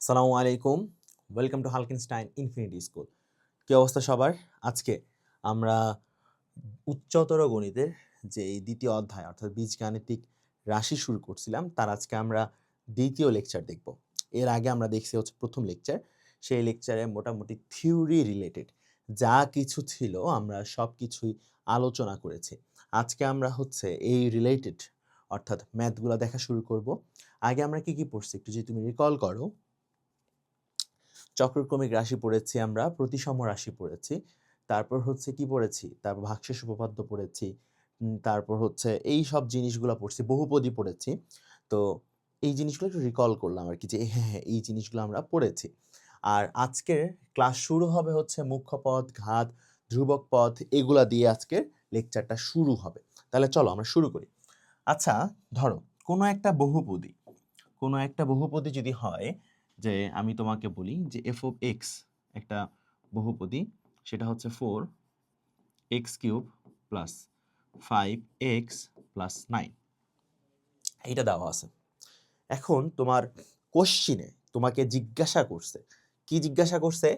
আসসালামু আলাইকুম, welcome to হালকিনস্টাইন infinity school. কি অবস্থা সবার? আজকে আমরা উচ্চতর গণিতের যে এই দ্বিতীয় অধ্যায় অর্থাৎ বীজগাণিতিক রাশি শুরু করছিলাম তার আজকে আমরা দ্বিতীয় লেকচার দেখব। এর আগে আমরা দেখছি হচ্ছে প্রথম লেকচার। সেই লেকচারে মোটামুটি থিওরি রিলেটেড যা কিছু ছিল আমরা সব কিছুই আলোচনা করেছি। আজকে আমরা হচ্ছে এই রিলেটেড অর্থাৎ ম্যাথগুলো দেখা শুরু করব। আগে আমরা কি কি পড়ছি একটু যদি তুমি রিকল করো, চক্রক্রমিক রাশি পড়েছি আমরা, প্রতিসম রাশি পড়েছি, তারপর হচ্ছে কি পড়েছি, তারপর ভাগশেষ উপপাদ্য পড়েছি, তারপর হচ্ছে এই সব জিনিসগুলো পড়ছি, বহুপদী পড়েছি। তো এই জিনিসগুলো একটু রিকল করলাম আর কি, যে হ্যাঁ হ্যাঁ এই জিনিসগুলো আমরা পড়েছি। আর আজকের ক্লাস শুরু হবে হচ্ছে মুখ্য পদ, ঘাত, ধ্রুবক পদ, এগুলা দিয়ে আজকের লেকচারটা শুরু হবে। তাহলে চলো আমরা শুরু করি। আচ্ছা, ধরো কোনো একটা বহুপদী যদি হয়, যে আমি তোমাকে বলি যে এফ অফ এক্স একটা বহুপদী, সেটা হচ্ছে 4x³ প্লাস 5x+9, এইটা দেওয়া আছে। এখন তোমার কোশ্চিনে তোমাকে জিজ্ঞাসা করছে, কি জিজ্ঞাসা করছে?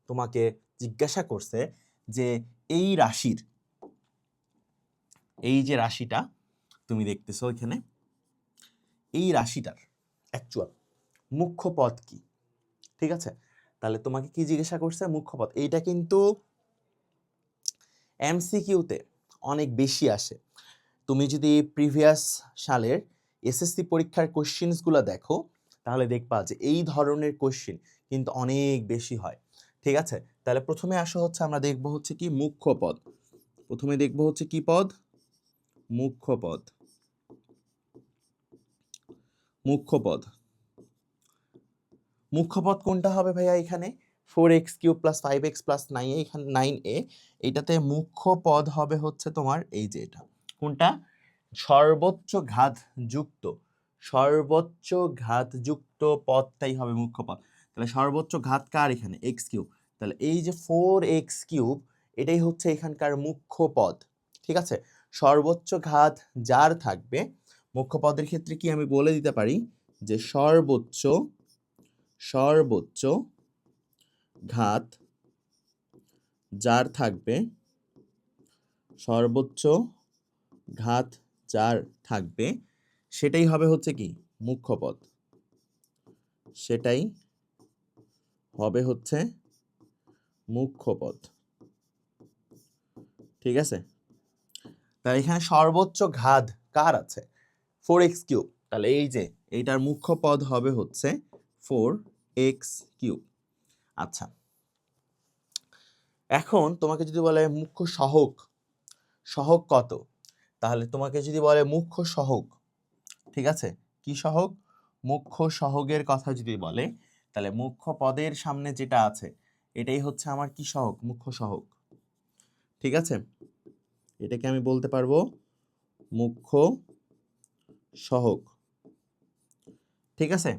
তোমাকে জিজ্ঞাসা করছে যে এই রাশির, এই যে রাশিটা তুমি দেখতেছো এখানে, এই রাশিটার অ্যাকচুয়াল মুখ্য পদ কি? ঠিক আছে, তাহলে তোমাকে কি জিজ্ঞাসা করছে? মুখ্য পদ। এইটা কিন্তু এমসিকিউতে অনেক বেশি আসে। তুমি যদি প্রিভিয়াস সালের এসএসসি পরীক্ষার কোশ্চেনসগুলো দেখো, তাহলে দেখবা যে এই ধরনের কোশ্চেন কিন্তু অনেক বেশি হয়। ঠিক আছে, তাহলে প্রথমে আসা হচ্ছে আমরা দেখব হচ্ছে কি মুখ্য পদ। প্রথমে দেখব হচ্ছে কি পদ? মুখ্য পদ। মুখ্য পদ, মুখ্য পদ কোনটা হবে ভাইয়া? এখানে 4x³ প্লাস 5x+9, এখানে 9a, এইটাতে মুখ্য পদ হবে হচ্ছে তোমার এই যে এটা। কোনটা? সর্বোচ্চ ঘাতযুক্ত, সর্বোচ্চ ঘাতযুক্ত পদটাই হবে মুখ্য পদ। তাহলে সর্বোচ্চ ঘাত কার? এখানে x³। তাহলে এই যে 4x³ এটাই হচ্ছে এখানকার মুখ্য পদ। ঠিক আছে, সর্বোচ্চ ঘাত যার থাকবে, মুখ্য পদের ক্ষেত্রে কি আমি বলে দিতে পারি যে সর্বোচ্চ ঘাত যার থাকবে, সর্বোচ্চ ঘাত যার থাকবে সেটাই হবে হচ্ছে কি মুখ্য পদ, সেটাই হবে হচ্ছে মুখ্য পদ। ঠিক আছে, তাহলে এখানে সর্বোচ্চ ঘাত কার আছে? 4x³। তাহলে এই যে এইটার মুখ্য পদ হবে হচ্ছে 4x³। আচ্ছা, এখন তোমাকে যদি বলে মুখ্য সহগ, সহগ কত? তাহলে তোমাকে যদি বলে মুখ্য সহগ, ঠিক আছে, কি সহগ? মুখ্য সহগের কথা যদি বলে, তাহলে মুখ্য পদের সামনে যেটা আছে এটাই হচ্ছে আমার কি সহগ? মুখ্য সহগ। ঠিক আছে, এটাকে আমি বলতে পারবো মুখ্য সহগ। ঠিক আছে,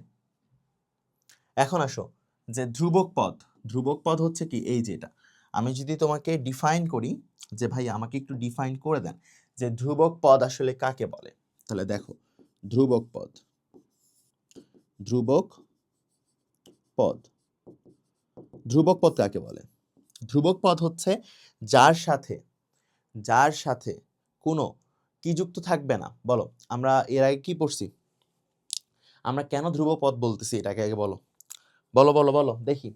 এখন আসো যে ধ্রুবক পদ। ধ্রুবক পদ হচ্ছে কি? এই যেটা আমি যদি তোমাকে ডিফাইন করি, যে ভাই আমাকে একটু ডিফাইন করে দেন যে ধ্রুবক পদ আসলে কাকে বলে, তাহলে দেখো ধ্রুবক পদ, ধ্রুবক পদ, ধ্রুবক পদ কাকে বলে? ধ্রুবক পদ হচ্ছে যার সাথে কোনো কি যুক্ত থাকবে না। বলো, আমরা এর আগে কি পড়ছি? আমরা কেন ধ্রুবক পদ বলতেছি এটাকে আগে বলো, বলো বলো বলো দেখি,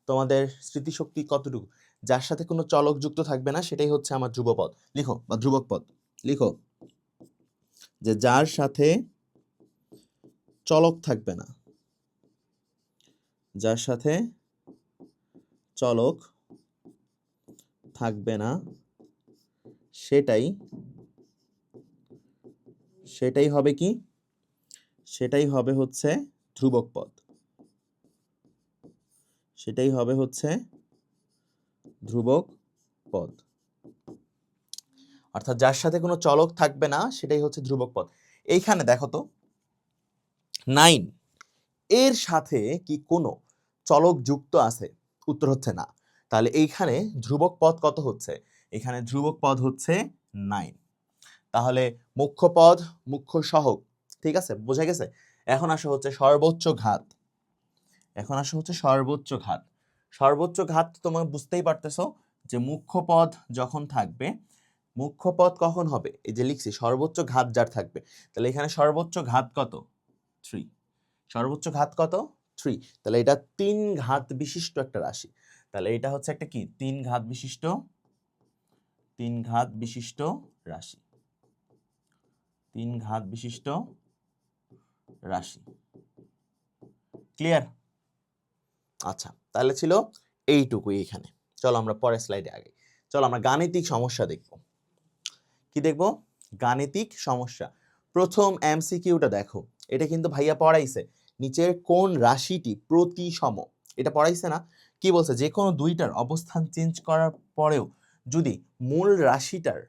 তোমাদের স্মৃতিশক্তি কতটুকু? যার সাথে কোনো চলক যুক্ত থাকবে না সেটাই হচ্ছে আমার ধ্রুবপদ। লিখো, বা ধ্রুবক পদ লিখো, যে যার সাথে চলক থাকবে না, যার সাথে চলক থাকবে না সেটাই হবে কি? সেটাই হবে হচ্ছে ধ্রুবক পদ, সেটাই হবে হচ্ছে ধ্রুবক পদ। অর্থাৎ যার সাথে কোনো চলক থাকবে না সেটাই হচ্ছে ধ্রুবক পদ। এইখানে দেখো তো 9 এর সাথে কি কোনো চলক যুক্ত আছে? উত্তর হচ্ছে না। তাহলে এইখানে ধ্রুবক পদ কত হচ্ছে? এখানে ধ্রুবক পদ হচ্ছে 9। তাহলে মুখ্য পদ, মুখ্য সহগ, ঠিক আছে, বোঝা গেছে। এখন আসা হচ্ছে সর্বোচ্চ ঘাত। এখন আসো হচ্ছে সর্বোচ্চ ঘাত। সর্বোচ্চ ঘাত তোমরা বুঝতেই পারতেছো যে মুখ্য পদ যখন থাকবে, মুখ্য পদ কখন হবে, এই যে লিখছি সর্বোচ্চ ঘাত যার থাকবে, তাহলে এখানে সর্বোচ্চ ঘাত কত 3, সর্বোচ্চ ঘাত কত 3, তাহলে এটা 3 ঘাত বিশিষ্ট একটা রাশি। তাহলে এটা হচ্ছে একটা কি 3 ঘাত বিশিষ্ট, 3 ঘাত বিশিষ্ট রাশি, 3 ঘাত বিশিষ্ট রাশি। ক্লিয়ার? আচ্ছা, তাহলে ছিল এইটুকুই এখানে। চলো আমরা পরের স্লাইডে আগে, চলো আমরা গাণিতিক সমস্যা দেখব। কি দেখব? গাণিতিক সমস্যা। প্রথম এমসিকিউটা দেখো, এটা কিন্তু ভাইয়া পড়াইছে, নিচের কোন রাশিটি প্রতিসম, এটা পড়াইছে না? কি বলছে, যে কোনো দুইটার অবস্থান চেঞ্জ করার পরেও যদি মূল রাশিটার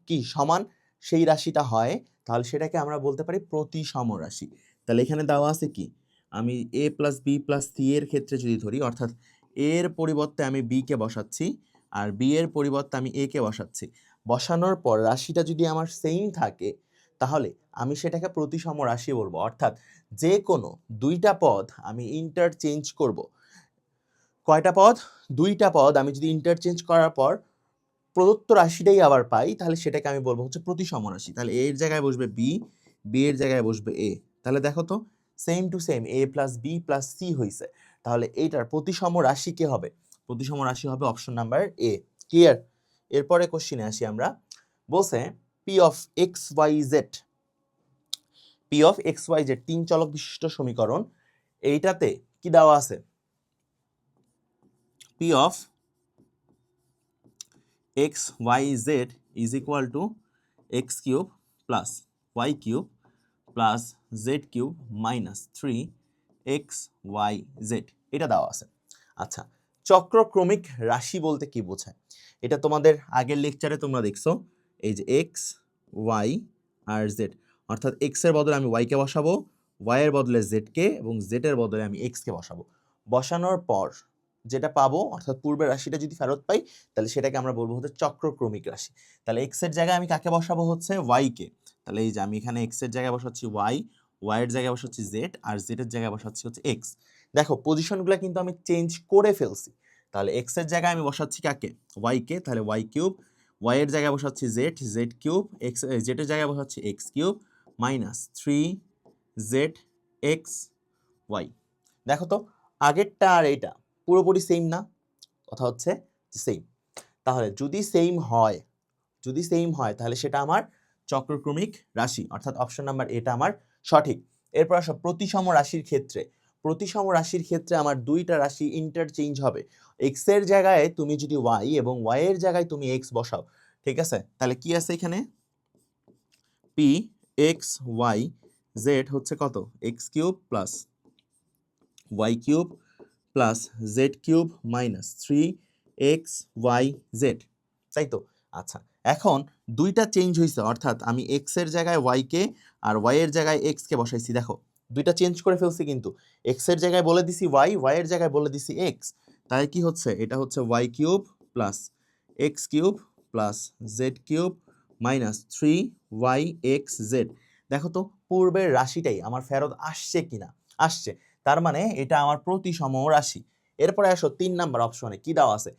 কি সমান সেই রাশিটা হয়, তাহলে সেটাকে আমরা বলতে পারি প্রতিসম রাশি। তাহলে এখানে দেওয়া আছে কি, আমি a plus B plus C এর ক্ষেত্রে যদি ধরি, অর্থাৎ এর পরিবর্তে আমি বি কে বসাচ্ছি আর বি এর পরিবর্তে আমি এ কে বসাচ্ছি, বসানোর পর রাশিটা যদি আমার সেম থাকে তাহলে আমি সেটাকে প্রতিসম রাশি বলবো। অর্থাৎ যে কোনো দুইটা পদ আমি ইন্টারচেঞ্জ করব। কয়টা পদ? দুইটা পদ আমি যদি ইন্টারচেঞ্জ করার পর প্রদত্ত রাশিটাই আবার পাই, তাহলে সেটাকে আমি বলবো হচ্ছে প্রতিসম রাশি। তাহলে এর জায়গায় বসবে বি, বি এর জায়গায় বসবে এ। তাহলে দেখো তো same to same A plus B plus C হয়েছে, তাহলে এইটার প্রতিসম রাশি কে হবে? প্রতিসম রাশি হবে অপশন নাম্বার এ। ক্লিয়ার? এরপরে কোশ্চিনে আসি আমরা। বলছে P of X Y Z, P of X Y Z 3 চলক বিশিষ্ট সমীকরণ, এইটাতে কি দেওয়া আছে? P of X Y Z is equal to X cube plus Y cube plus Z cube minus 3 XY Z, এটা দেওয়া আছে। আচ্ছা, চক্রক্রমিক রাশি বলতে কি বোঝায়? এটা তোমাদের আগের লেকচারে তোমরা দেখছো, এই যে এক্স ওয়াই আর জেড, অর্থাৎ এক্স এর বদলে আমি ওয়াই কে বসাবো, ওয়াই এর বদলে জেড কে, এবং জেড এর বদলে আমি এক্স কে বসাবো। বসানোর পর যেটা পাবো, অর্থাৎ পূর্বের রাশিটা যদি ফেরত পাই, তাহলে সেটাকে আমরা বলবো হচ্ছে চক্রক্রমিক রাশি। তাহলে এক্স এর জায়গায় আমি কাকে বসাবো? হচ্ছে ওয়াই কে। তাহলে এই যে আমি এখানে এক্স এর জায়গায় বসাচ্ছি ওয়াই, ওয়াই এর জায়গায় বসাচ্ছি জেড, আর জেড এর জায়গায় বসাচ্ছি হচ্ছে এক্স। দেখো পজিশনগুলো কিন্তু আমি চেঞ্জ করে ফেলছি। তাহলে এক্স এর জায়গায় আমি বসাচ্ছি কাকে? ওয়াই কে। তাহলে ওয়াই কিউব, ওয়াই এর জায়গায় বসাচ্ছি Z, Z cube, X Z এর জায়গায় বসাচ্ছি X cube minus 3 X Y. দেখো তো আগেরটা আর এটা পুরোপুরি সেম না? কথা হচ্ছে সেম। তাহলে যদি সেম হয়, যদি সেম হয় তাহলে সেটা আমার চক্রক্রমিক রাশি, অর্থাৎ অপশন নাম্বার এটা আমার সঠিক। এরপর আসো প্রতিসম রাশির ক্ষেত্রে। প্রতিসম রাশির ক্ষেত্রে আমার দুইটা রাশি ইন্টারচেঞ্জ হবে। এক্স এর জায়গায় তুমি যদি ওয়াই এবং ওয়াই এর জায়গায় তুমি এক্স বসাও, ঠিক আছে? তাহলে কি আছে এখানে? পি এক্স ওয়াই জেড হচ্ছে কত? X cube plus Y cube plus Z cube minus 3XYZ, তাই তো? আচ্ছা, এখন দুইটা চেঞ্জ হয়েছে, অর্থাৎ আমি এক্স এর জায়গায় ওয়াই কে আর ওয়াই এর জায়গায় এক্স কে বসাইছি। দেখো দুইটা চেঞ্জ করে ফেলছি, কিন্তু এক্স এর জায়গায় বলে দিছি ওয়াই, ওয়াই এর জায়গায় বলে দিছি এক্স। তাই কি হচ্ছে? এটা হচ্ছে Y cube plus X cube plus Z cube minus 3YXZ। দেখো তো পূর্বের রাশিটাই আমার ফেরত আসছে কিনা? আসছে, তার মানে এটা আমার প্রতিসম রাশি। এরপরে আসো 3 নাম্বার অপশনে কি দেওয়া আছে?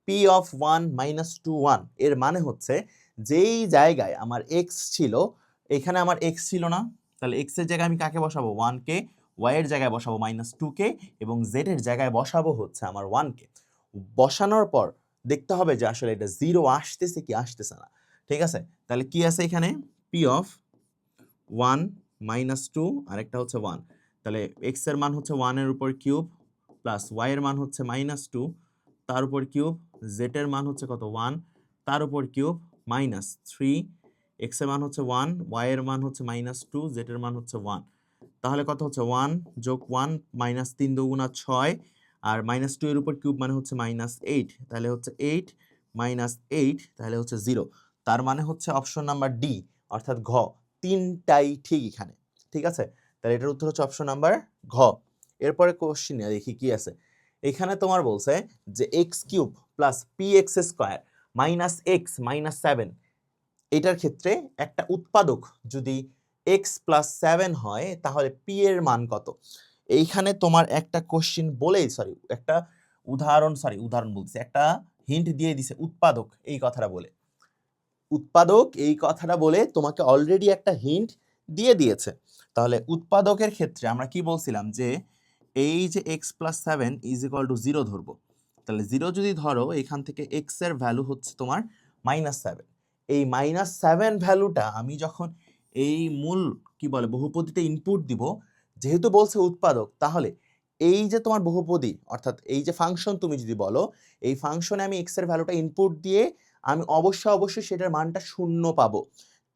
পি অফ 1 মাইনাস 2 1, এর মানে হচ্ছে যেই জায়গায় আমার এক্স ছিল এখানে আমার এক্স ছিল না, তাহলে এক্স এর জায়গায় আমি কাকে বসাবো? 1 কে, ওয়াই এর জায়গায় বসাবো মাইনাস 2 কে, এবং জেড এর জায়গায় বসাবো হচ্ছে আমার 1 কে। বসানোর পর দেখতে হবে যে আসলে এটা 0 আসতেছে কি আসতেছে না, ঠিক আছে? তাহলে কি আছে এখানে? পি অফ 1 মাইনাস 2 আর একটা হচ্ছে 1, তাহলে এক্স এর মান হচ্ছে 1 এর উপর কিউব প্লাস ওয়াই এর মান হচ্ছে মাইনাস 2 তার উপর কিউব, জেড এর মান হচ্ছে কত? 1 তার উপর কিউব মাইনাস 3, এক্স এর মান হচ্ছে 1, ওয়াই এর মান হচ্ছে মাইনাস 2, জেড এর মান হচ্ছে 1। তাহলে কত হচ্ছে? 1 যোগ 1 মাইনাস 3 দুগুণা 6, আর মাইনাস 2 এর উপর কিউব মানে হচ্ছে মাইনাস 8, তাহলে হচ্ছে 8 মাইনাস 8, তাহলে হচ্ছে 0। তার মানে হচ্ছে অপশন নাম্বার ডি, অর্থাৎ ঘ, তিনটাই ঠিক এখানে, ঠিক আছে? তাহলে এটার উত্তর হচ্ছে অপশন নাম্বার ঘ। এরপরে কোশ্চেনে দেখি কি আছে। এখানে তোমার বলছে যে X cube plus P x square minus X minus 7, এটার ক্ষেত্রে একটা উৎপাদক যদি এক্স প্লাস 7 হয় তাহলে পি এর মান কত? এইখানে তোমার একটা কোশ্চেন বলেই একটা উদাহরণ বলছে, একটা হিন্ট দিয়ে দিছে উৎপাদক এই কথাটা বলে, উৎপাদক এই কথাটা বলে তোমাকে অলরেডি একটা হিন্ট দিয়ে দিয়েছে। তাহলে উৎপাদকের ক্ষেত্রে আমরা কি বলছিলাম যে এই যে x+7 = 0 ধরবো। তাহলে 0 যদি ধরো, এখান থেকে x এর ভ্যালু হচ্ছে তোমার -7। এই -7 ভ্যালুটা আমি যখন এই মূল কি বলে বহুপদীতে ইনপুট দিব, যেহেতু বলছে উৎপাদক, তাহলে এই যে তোমার বহুপদী অর্থাৎ এই যে ফাংশন তুমি যদি বলো, এই ফাংশনে আমি x এর ভ্যালুটা ইনপুট দিয়ে আমি অবশ্যই সেটার মানটা 0 পাবো,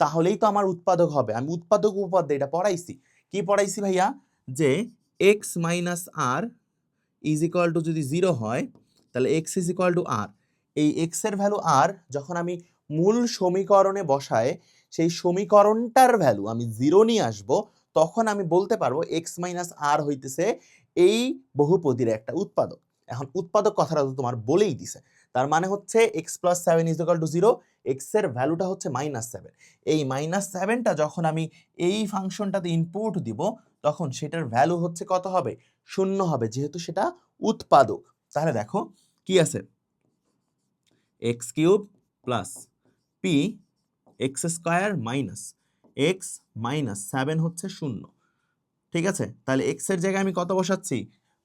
তাহলেই তো আমার উৎপাদক হবে। আমি উৎপাদক উপপাদ্য এটা পড়াইছি। কি পড়াইছি ভাইয়া? যে x - r যদি 0 হয়, তাহলে x r, এই x এর ভ্যালু r যখন আমি মূল সমীকরণে বসায় সেই সমীকরণটার ভ্যালু আমি 0 নিয়ে আসব, তখন আমি বলতে পারবো x - r হইতেছে এই বহুপদীর একটা উৎপাদক। এখন উৎপাদক কথাটা তো তোমার বলেই দিছে, তার মানে হচ্ছে x+7 = 0, x এর ভ্যালুটা হচ্ছে -7। এই -7টা যখন আমি এই ফাংশনটাতে ইনপুট দিব, তখন সেটার ভ্যালু হচ্ছে কত হবে? 0 হবে, যেহেতু সেটা উৎপাদক। তাহলে দেখো কি আছে, x³ + p x² - x - 7 হচ্ছে 0। ঠিক আছে, তাহলে x এর জায়গায় আমি কত বসাচ্ছি?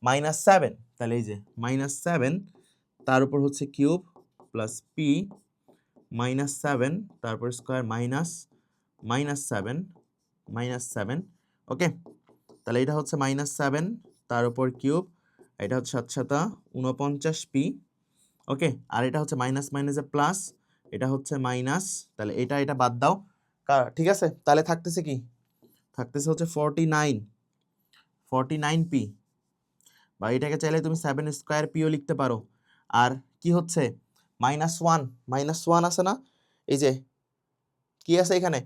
-7। তাহলে এই যে -7 তার উপর হচ্ছে কিউব প্লাস p -7 তারপর স্কয়ার -7 ওকে। তাহলে এটা হচ্ছে -7 তার উপর কিউব, এটা হচ্ছে 7 × 49p ওকে। আর এটা হচ্ছে মাইনাস মাইনাসে প্লাস, এটা হচ্ছে মাইনাস, তাহলে এটা বাদ দাও। ঠিক আছে, তাহলে থাকতেছে কি? থাকতেছে হচ্ছে 49p, বা এটাকে চাইলে তুমি 7² ও লিখতে পারো। আর কি হচ্ছে? -1 আছে না? এই যে কি আছে এখানে?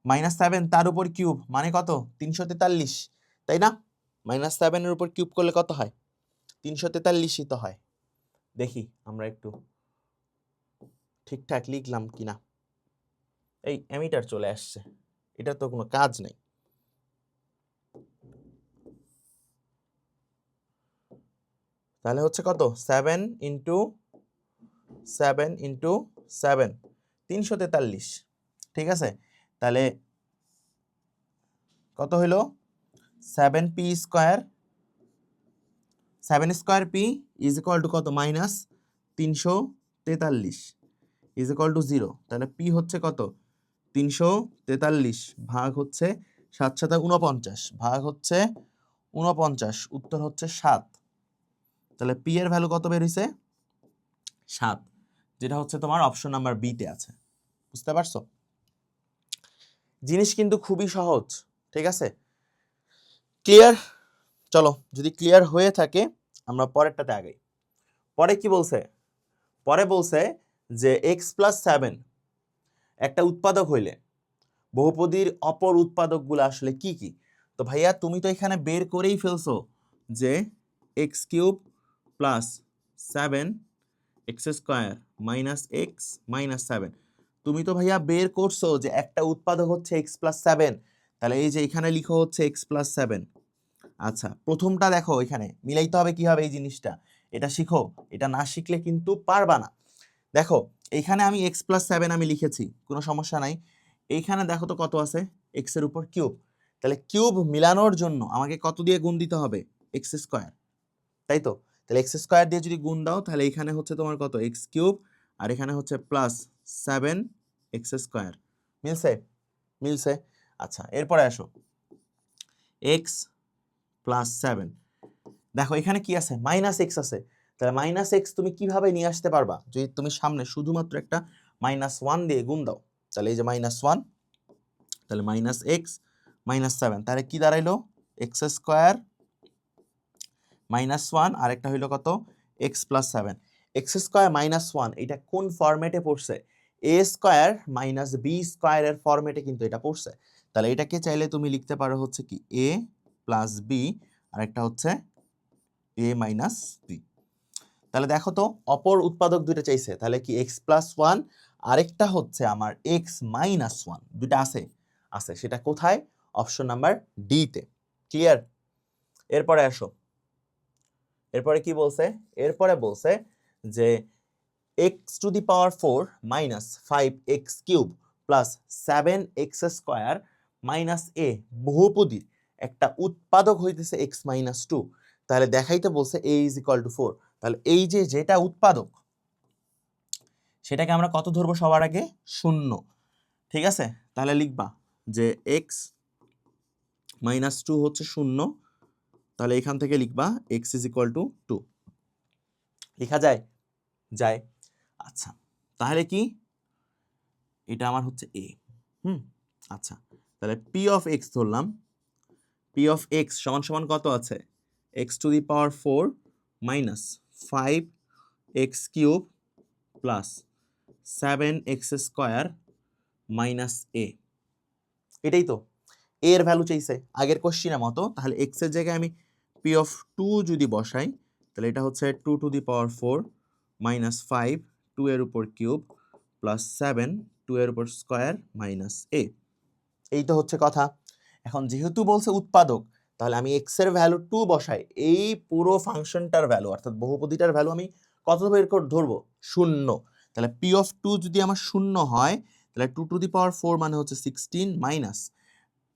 -7 তার উপর কিউব মানে কত? 343, তাই না? -7 এর উপর কিউব করলে কত হয়? 343ই তো হয়। দেখি আমরা একটু ঠিকঠাক লিখলাম কিনা। এই অ্যামিটার চলে আসছে, এটা তো কোনো কাজ নেই। তাহলে হচ্ছে কত? 7 × 7 × 7 343। ঠিক আছে, তাহলে কত হইলো? 7p² 7² p = কত? -343 = 0। তাহলে p হচ্ছে কত? 343 ভাগ হচ্ছে 7 × 7 = 49 ভাগ হচ্ছে 49, উত্তর হচ্ছে 7। তাহলে p এর ভ্যালু কত বের হইছে? 7, যেটা হচ্ছে তোমার অপশন নাম্বার বি তে আছে। বুঝতে পারছো? জিনিস কিন্তু খুবই সহজ। ঠিক আছে, ক্লিয়ার? চলো, যদি ক্লিয়ার হয়ে থাকে আমরা পরেরটাতে আগাই। পরে কি বলছে? পরে বলছে যে x+7 একটা উৎপাদক হইলে বহুপদীর অপর উৎপাদকগুলো আসলে কি কি? তো ভাইয়া তুমি তো এখানে বের করেই ফেলছো যে x³ + 7 x² - x - 7। তুমি তো ভাইয়া বের করছো যে একটা উৎপাদক হচ্ছে x+7, তাহলে এই যে এখানে লিখো হচ্ছে x+7। আচ্ছা, প্রথমটা দেখো, এখানে মিলাইতে হবে কিভাবে এই জিনিসটা, এটা শিখো। এটা না শিখলে কিন্তু পারবা না। দেখো এইখানে আমি x+7 আমি লিখেছি, কোনো সমস্যা নাই। এইখানে দেখো তো কত আছে? x এর উপর কিউব। তাহলে কিউব মিলানোর জন্য আমাকে কত দিয়ে গুণ দিতে হবে? x², তাই তো? তাহলে x² দিয়ে যদি গুণ দাও, তাহলে এখানে হচ্ছে তোমার কত? x³ আর এখানে হচ্ছে +7 x²। মিলছে? মিলছে। আচ্ছা, এরপরে আসো x+7। দেখো এখানে কি আছে? -x আছে। তাহলে -x তুমি কিভাবে নিয়ে আসতে পারবা? যদি তুমি সামনে শুধুমাত্র একটা -1 দিয়ে গুণ দাও, তাহলে এই যে -1, তাহলে -x - 7, তাহলে কি দাঁড়াইলো? x² -1 আর একটা হইলো কত? x+7। x² - 1 এটা কোন ফরম্যাটে পড়ছে? a² - b² এর ফরম্যাটে কিন্তু এটা পড়ছে। তাহলে এটাকে চাইলে তুমি লিখতে পারো হচ্ছে কি a + b আর একটা হচ্ছে a - b। তাহলে দেখো তো অপর উৎপাদক দুটো চাইছে, তাহলে কি x+1 আরেকটা হচ্ছে আমার x - 1, দুটো আছে। সেটা কোথায়? অপশন নাম্বার ডি তে। ক্লিয়ার? এরপরে আসো, এরপরে কি বলছে, এরপরে বলছে যে x to the power 4 minus 5x³ plus 7x² minus এ বহুপদীর একটা উৎপাদক হইতেছে x-2। তাহলে দেখাইতে বলছে a ইজ ইকুয়াল টু 4। তাহলে এই যে যেটা উৎপাদক সেটাকে আমরা কত ধরবো সবার আগে, শূন্য। ঠিক আছে, তাহলে লিখবা যে x-2 হচ্ছে শূন্য। তাহলে এখান থেকে লিখবা x ইজ ইকুয়াল টু 2। লেখা যায়, যায়। আচ্ছা, তাহলে কি এটা আমার হচ্ছে a। আচ্ছা, তাহলে p অফ x ধরলাম। p অফ x সমান সমান কত আছে, x two the power 4 minus 5x³ plus 7x² minus a। এটাই তো a এর ভ্যালু চাইছে আগের কোশ্চিনের মতো। তাহলে x এর জায়গায় আমি p অফ 2 যদি বসাই, তাহলে এটা হচ্ছে 2 টু দি পাওয়ার 4 মাইনাস 5 2 এর উপর কিউব প্লাস 7 2 এর উপর স্কয়ার মাইনাস a। এই তো হচ্ছে কথা। এখন যেহেতু বলছে উৎপাদক, তাহলে আমি x এর ভ্যালু 2 বসাই, এই পুরো ফাংশনটার ভ্যালু অর্থাৎ বহুপদীটার ভ্যালু আমি কত বের করে ধরবো, শূন্য। তাহলে p অফ 2 যদি আমার শূন্য হয়, তাহলে 2 টু দি পাওয়ার 4 মানে হচ্ছে 16 মাইনাস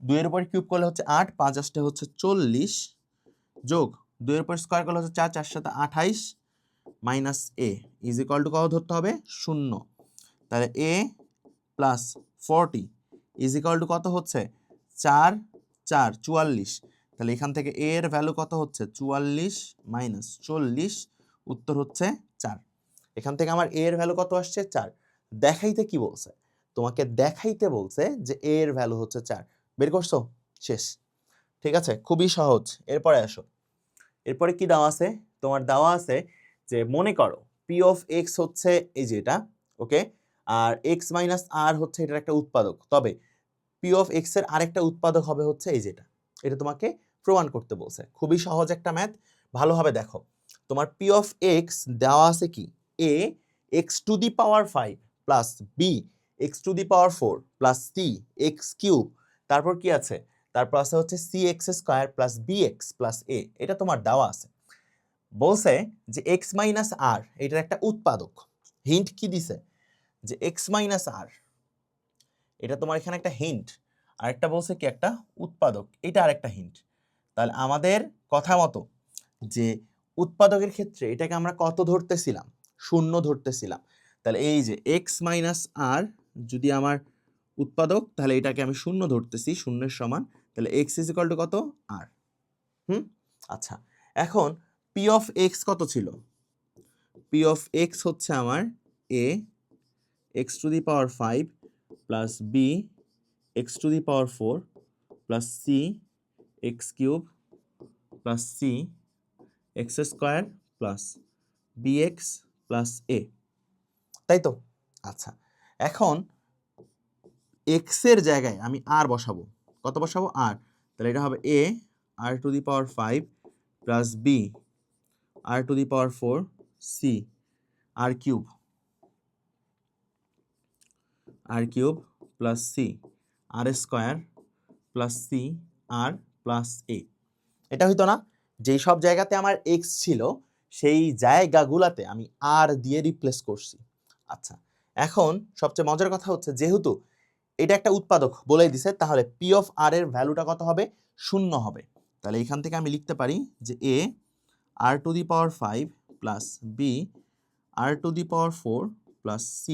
2 এর উপর কিউব করলে হচ্ছে 8, 5 8 হচ্ছে 40 যোগ 2 এর উপর স্কয়ার করলে হচ্ছে 4, 4 7 28 minus a is equal to কত ধরতে হবে, শূন্য। তাহলে a plus 40 is equal to কত হচ্ছে, 4 4 44। তাহলে এখান থেকে a এর ভ্যালু কত হচ্ছে, 44 মাইনাস 40, উত্তর হচ্ছে 4। এখান থেকে আমার a এর ভ্যালু কত আসছে, 4। দেখাইতে কি বলছে, তোমাকে দেখাইতে বলছে যে a এর ভ্যালু হচ্ছে 4। বের করছো, শেষ। ঠিক আছে, খুবই সহজ। এরপরে আসো, এরপরে কি দেওয়া আছে, তোমার দেওয়া আছে যে মনে করো p অফ x হচ্ছে এই যে এটা, ওকে, আর x মাইনাস r হচ্ছে এটার একটা উৎপাদক। তবে p অফ x এর আরেকটা উৎপাদক হবে হচ্ছে এই যেটা, এটা তোমাকে প্রমাণ করতে বলছে। খুবই সহজ একটা ম্যাথ, ভালোভাবে দেখো। তোমার p অফ x দেওয়া আছে কি, a x two the power 5 plus b x two the power 4 plus c x³ তারপর কি আছে, তারপর আছে হচ্ছে cx² plus bx plus a। এটা তোমার দেওয়া আছে। বলছে যে x মাইনাস r এটার একটা উৎপাদক। হিন্ট কি দিছে, যে x মাইনাস r, এটা তোমার এখানে একটা হিন্ট। আরেকটা বলছে কি একটা উৎপাদক, এটা আরেকটা হিন্ট। তাহলে আমাদের কথা মতো যে উৎপাদকের ক্ষেত্রে এটাকে আমরা কত ধরতেছিলাম, শূন্য ধরতেছিলাম। তাহলে এই যে x মাইনাস r যদি আমার উৎপাদক, তাহলে এটাকে আমি শূন্য ধরতেছি, শূন্যের সমান। তাহলে x ইজ ইকুয়াল টু কত, r। আচ্ছা, এখন p অফ x কত ছিল, p অফ x হচ্ছে আমার a x two the power 5 plus b x two the power 4 plus c x³ plus c x² plus bx plus a, তাই তো? আচ্ছা, এখন x এর জায়গায় আমি r বসাবো। কত বসাবো, r। তাহলে এটা হবে a r to the power 5 plus b r to the power 4 c r³ plus c r² plus c r plus a। এটা হইতো না, যেই সব জায়গাতে আমার x ছিল সেই জায়গাগুলাতে আমি r দিয়ে রিপ্লেস করছি। আচ্ছা, এখন সবচেয়ে মজার কথা হচ্ছে যেহেতু এটা একটা উৎপাদক বলেই দিছে, তাহলে p অফ r এর ভ্যালুটা কত হবে, শূন্য হবে। তাহলে এখান থেকে আমি লিখতে পারি যে a r to the power 5 plus b r to the power 4 plus c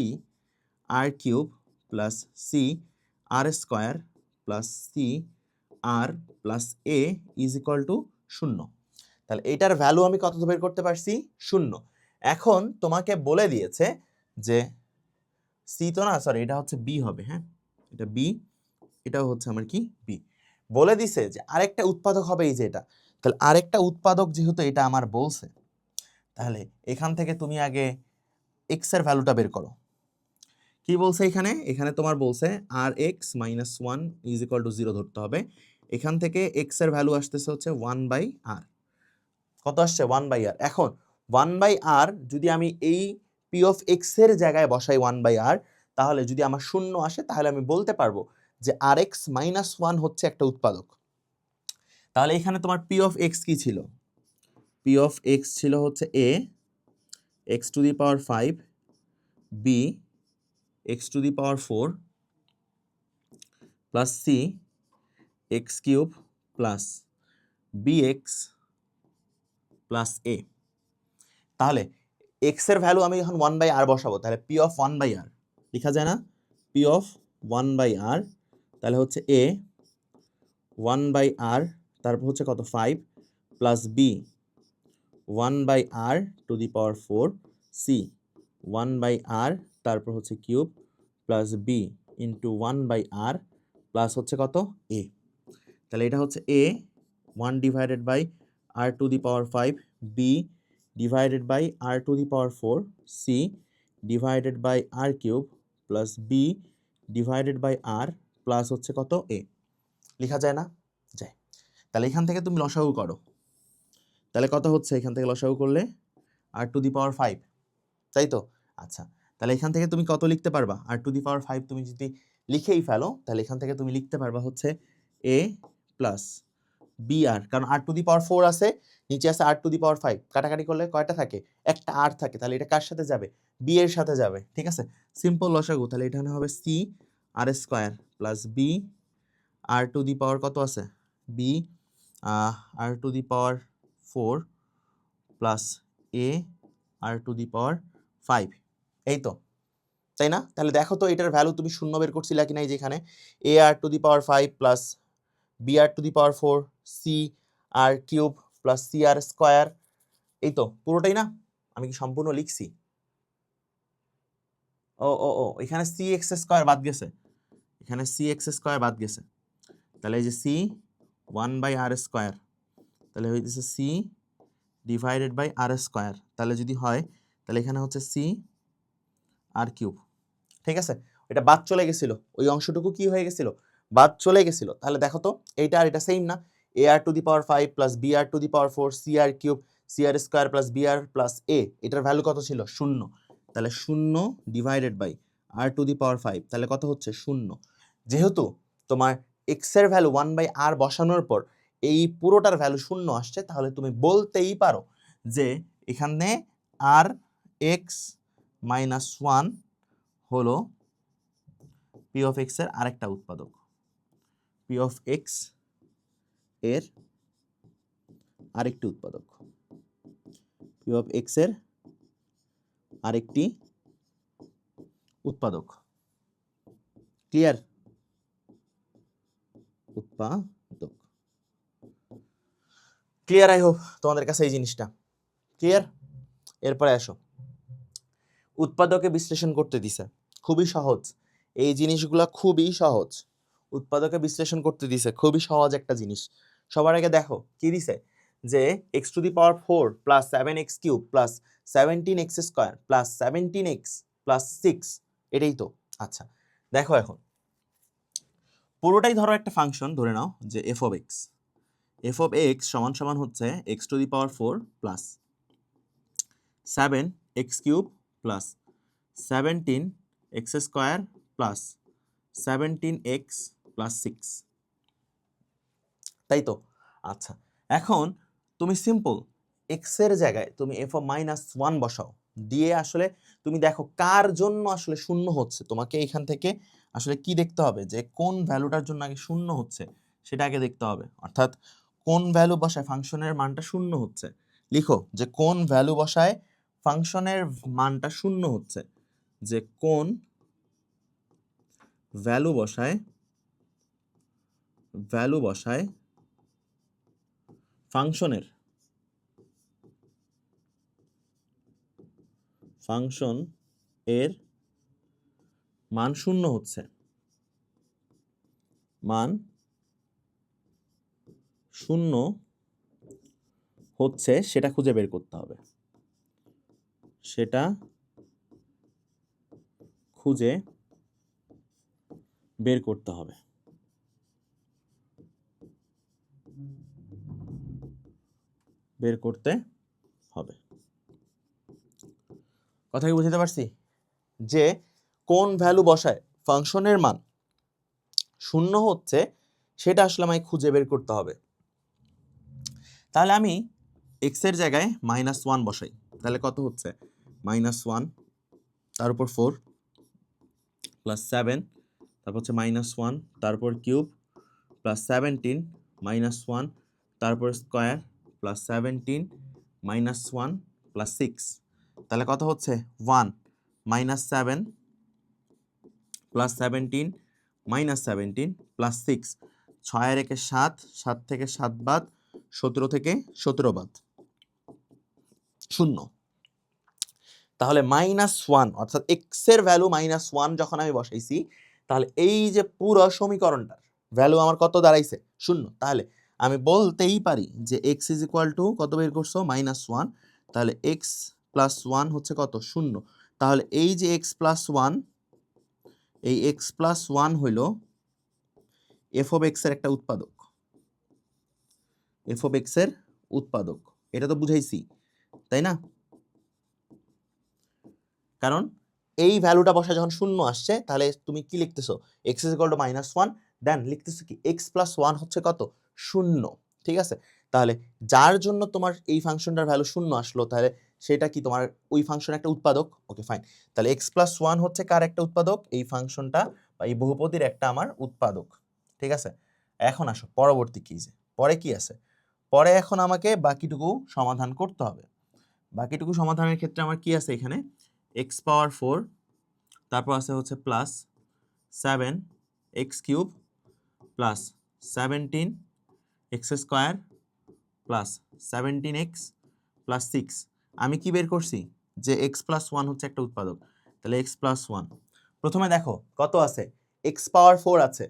r³ plus c r² plus c r plus a is equal two শূন্য। তাহলে এটার ভ্যালু আমি কত বের করতে পারছি, শূন্য। এখন তোমাকে বলে দিয়েছে যে সি তো না, সরি, এটা হচ্ছে বি হবে। হ্যাঁ, এটা বি, এটাও হচ্ছে আমার কি বি। বলে দিছে যে আরেকটা উৎপাদক হবে এই যে এটা। তাহলে আরেকটা উৎপাদক যেহেতু এটা আমার বলছে, তাহলে এখান থেকে তুমি আগে এক্স এর ভ্যালুটা বের করো। কি বলছে এখানে, এখানে তোমার বলছে আর x minus 1 is equal to 0 ধরতে হবে। এখান থেকে এক্স এর ভ্যালু আসতেছে হচ্ছে 1/r। কত আসছে, 1/r। এখন 1/r যদি আমি এই p অফ x এর জায়গায় বসাই 1/r, তাহলে যদি আমার শূন্য আসে তাহলে আমি বলতে পারবো যে rx মাইনাস 1 হচ্ছে একটা উৎপাদক। তাহলে এখানে তোমার পি অফ এক্স কি ছিল? পি অফ এক্স ছিল হচ্ছে a x to the power 5 b x to the power 4 plus c x cube plus b x plus a. তাহলে এক্স এর ভ্যালু আমি যখন 1/r বসাবো, তাহলে পি অফ 1/r লেখা যায় না? পি অফ 1/r, তাহলে হচ্ছে এ 1/r, তারপর হচ্ছে কত 5 plus B 1/r to the power 4, C 1/r, তারপর হচ্ছে cube plus B into 1/r plus হচ্ছে কত এ। তাহলে এটা হচ্ছে A 1 divided by r to the power 5, B divided by r to the power 4, C divided by r cube plus B divided by r plus হচ্ছে কত এ। লেখা যায় না? যায়। তাহলে এখান থেকে তুমি লসাগু করো, তাহলে কত হচ্ছে এখান থেকে লসাগু করলে r টু দি পাওয়ার 5, তাই তো? আচ্ছা, তাহলে এখান থেকে তুমি কত লিখতে পারবা? r টু দি পাওয়ার 5 তুমি যদি লিখেই ফেলো, তাহলে এখান থেকে তুমি লিখতে পারবা হচ্ছে a প্লাস বি আর, কারণ r টু দি পাওয়ার 4 আছে, নিচে আছে r টু দি পাওয়ার 5, কাটাকাটি করলে কয়টা থাকে? একটা r থাকে, তাহলে এটা কার সাথে যাবে? b এর সাথে যাবে, ঠিক আছে? সিম্পল লসাগু, তাহলে এখানে হবে c r square plus b r to the power কত আছে? b r to the power 4 plus a r to the power 5, এই তো, তাই না? তাহলে দেখো তো এটার ভ্যালু তুমি শূন্য বের করছিলা কিনা? এই যেখানে a r to the power 5 plus b r to the power 4 c r cube plus c r square, এই তো পুরোটাই না? আমি কি সম্পূর্ণ লিখছি? ও ও ও এখানে c x স্কয়ার বাদ গেছে, এখানে c x স্কয়ার বাদ গেছে, তাহলে এই যে c 1/r স্কয়ার, তাহলে হইতেছে c divided by r square, তাহলে যদি হয় তাহলে এখানে হচ্ছে c r কিউব, ঠিক আছে? এটা বাদ চলে গেছিল, ওই অংশটুকু কি হয়ে গেছিল? বাদ চলে গেছিল। তাহলে দেখো তো এইটা আর এটা সেম না? a r to the power 5 plus b r to the power 4 c r cube c r square plus b r plus a, এটার ভ্যালু কত ছিল? 0। তাহলে 0 divided by r to the power 5, তাহলে কত হচ্ছে? 0। যেহেতু তোমার x এর ভ্যালু 1/r বসানোর পর এই পুরোটার ভ্যালু 0 আসছে, তাহলে তুমি বলতেই পারো যে এখানে r x মাইনাস 1 হলো পি অফ এক্স এর আরেকটা উৎপাদক, পি অফ এক্স এর আরেকটি উৎপাদক, পি অফ এক্স এর আরেকটি উৎপাদক। ক্লিয়ার? উৎপাদক ক্লিয়ার? আই হোপ তোমাদের কাছে এই জিনিসটা ক্লিয়ার। এরপরে আসো, উৎপাদকে বিশ্লেষণ করতে দিছে, খুবই সহজ এই জিনিসগুলা, খুবই সহজ। উৎপাদকে বিশ্লেষণ করতে দিছে, খুবই সহজ একটা জিনিস। সবার আগে দেখো কি দিছে, যে x to the power 4 plus 7x cube plus 17x square plus 17x plus 6, এটাই তো। আচ্ছা দেখো এখন পুরোটাই ধরো একটা ফাংশন ধরে নাও যে এফ অফ এক্স সমান সমান হচ্ছে x to the power 4 plus 7x cube plus 17x square plus 17x plus 6, তাই তো? আচ্ছা এখন তুমি সিম্পল এক্স এর জায়গায় তুমি এফ অফ মাইনাস 1 বসাও, দিয়ে আসলে তুমি দেখো কার জন্য আসলে শূন্য হচ্ছে। তোমাকে এখান থেকে আসলে কি দেখতে হবে, যে কোন ভ্যালুটার জন্য আগে শূন্য হচ্ছে সেটা আগে দেখতে হবে, অর্থাৎ কোন ভ্যালু বসায় ফাংশনের মানটা শূন্য হচ্ছে। লিখো যে কোন ভ্যালু বসায় ফাংশনের মানটা শূন্য হচ্ছে, যে কোন ভ্যালু বসায় ফাংশন এর মান শূন্য হচ্ছে, মান শূন্য হচ্ছে সেটা খুঁজে বের করতে হবে, সেটা খুঁজে বের করতে হবে। বের করতে হবে। কথা কি বুঝতে পারছি? যে কোন ভ্যালু বসায় ফাংশনের মান শূন্য হচ্ছে সেটা আসলে আমায় খুঁজে বের করতে হবে। তাহলে আমি এক্স এর জায়গায় -1 বসাই, তাহলে কত হচ্ছে -1 তার উপর 4 প্লাস 7, তারপর হচ্ছে -1 তারপর কিউব প্লাস 17 -1 তারপর স্কোয়ার প্লাস 17 -1 প্লাস 6, তাহলে কত হচ্ছে 1 -7 প্লাস 17 -17 প্লাস 6, 6 আর 1 7, 7 থেকে 7 বাদ, 17 থেকে 17 বাদ, 0। তাহলে -1 অর্থাৎ এক্স এর ভ্যালু -1 যখন আমি বসাইছি, তাহলে এই যে পুরো সমীকরণটার ভ্যালু আমার কত দাঁড়াইছে 0। তাহলে আমি বলতেই পারি যে x ইজ ইকুয়াল টু কত বের করছো -1, তাহলে x প্লাস 1 হচ্ছে কত 0। তাহলে এই যে x প্লাস 1, এই x প্লাস 1 হইল f অফ x এর একটা উৎপাদক, f অফ x এর উৎপাদক, এটা তো বুঝাইছি তাই না? কারণ এই ভ্যালুটা বসা যখন 0 আসছে, তাহলে তুমি কি লিখতেছো x ইজ ইকুয়াল টু -1, দেন লিখতেছো কি x প্লাস 1 হচ্ছে কত 0, ঠিক আছে? তাহলে যার জন্য তোমার এই ফাংশনটার ভ্যালু 0 আসলো, তাহলে সেটা কি তোমার ওই ফাংশন একটা উৎপাদক। ওকে ফাইন, তাহলে x প্লাস 1 হচ্ছে কার একটা উৎপাদক, এই ফাংশনটা বা এই বহুপদীর একটা আমার উৎপাদক, ঠিক আছে? এখন আসো পরবর্তী কেসে, পরে কি আছে, পরে এখন আমাকে বাকিটুকু সমাধান করতে হবে। বাকিটুকু সমাধানের ক্ষেত্রে আমার কি আছে এখানে, x পাওয়ার 4, তারপর আছে হচ্ছে plus 7 x cube plus 17 x square plus 17x plus 6। আমি কি বের করছি যে x প্লাস 1 হচ্ছে একটা উৎপাদক, তাহলে x প্লাস 1। প্রথমে দেখো কত আছে, x পাওয়ার 4 আছে,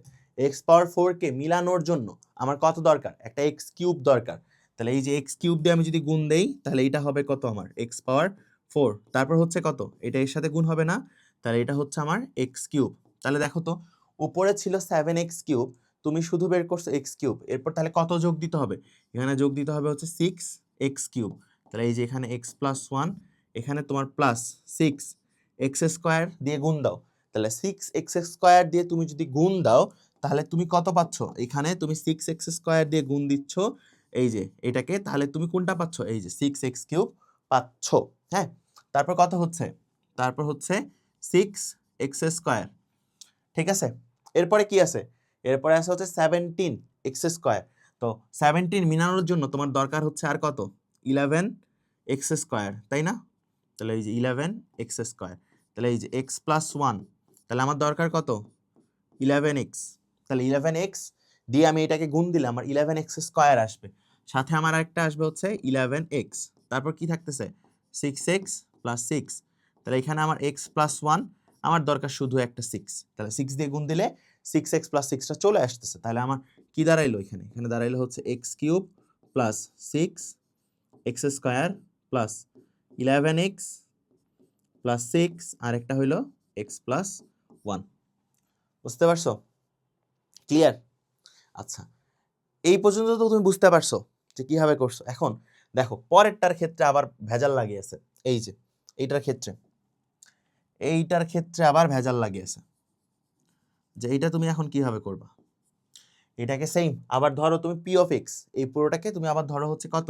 x পাওয়ার 4 কে মিলানোর জন্য আমার কত দরকার, একটা x কিউব দরকার। তাহলে এই যে x কিউব দিয়ে আমি যদি গুণ দেই, তাহলে এটা হবে কত আমার x পাওয়ার 4, তারপর হচ্ছে কত, এটা এর সাথে গুণ হবে না, তাহলে এটা হচ্ছে আমার x কিউব। তাহলে দেখো তো উপরে ছিল 7x কিউব, তুমি শুধু বের করছো x কিউব, এরপর তাহলে কত যোগ দিতে হবে, এখানে যোগ দিতে হবে হচ্ছে 6x কিউব। তাহলে এই যে এখানে x প্লাস 1, এখানে তোমার প্লাস 6x স্কোয়ার দিয়ে গুণ দাও, তাহলে 6x স্কোয়ার দিয়ে তুমি যদি গুণ দাও, তাহলে তুমি কত পাচ্ছ, এখানে তুমি 6x স্কোয়ার দিয়ে গুণ দিচ্ছ এই যে এটাকে, তাহলে তুমি কোনটা পাচ্ছ, এই যে 6x কিউব পাচ্ছ। হ্যাঁ, তারপর কত হচ্ছে, তারপর হচ্ছে 6x স্কোয়ার, ঠিক আছে? এরপরে কি আছে, এরপরে আছে হচ্ছে 17x স্কোয়ার। তো 17 মিলানোর জন্য তোমার দরকার হচ্ছে আর কত, 11x স্কোয়ার, তাই না? তাহলে এই যে 11x স্কোয়ার, তাহলে এই যে x প্লাস 1, তাহলে আমার দরকার কত 11x, তাহলে 11x দিয়ে আমি এটাকে গুণ দিলে আমার 11x স্কোয়ার আসবে, সাথে আমার আরেকটা আসবে হচ্ছে 11x, তারপর কি থাকতেছে 6x প্লাস 6, তাহলে এখানে আমার x প্লাস 1, আমার দরকার শুধু একটা 6, তাহলে 6 দিয়ে গুণ দিলে 6x প্লাস 6টা চলে আসতেছে, তাহলে আমার কি দাঁড়াইলো এখানে, এখানে দাঁড়াইলো হচ্ছে x cube plus 6x square plus 11x plus 6 আর একটা হইলো x প্লাস 1। বুঝতে পারছো? ক্লিয়ার? আচ্ছা, এই পর্যন্ত তো তুমি বুঝতে পারছো যে কিভাবে করছো। এখন দেখো পরেরটার ক্ষেত্রে আবার ভেজাল লাগিয়েছে, এই যে এইটার ক্ষেত্রে আবার ভেজাল লাগিয়েছে, যে এইটা তুমি এখন কিভাবে করবা। এটাকে সেম আবার ধরো তুমি পি অফ এক্স, এই পুরোটাকে তুমি আবার ধরো হচ্ছে কত,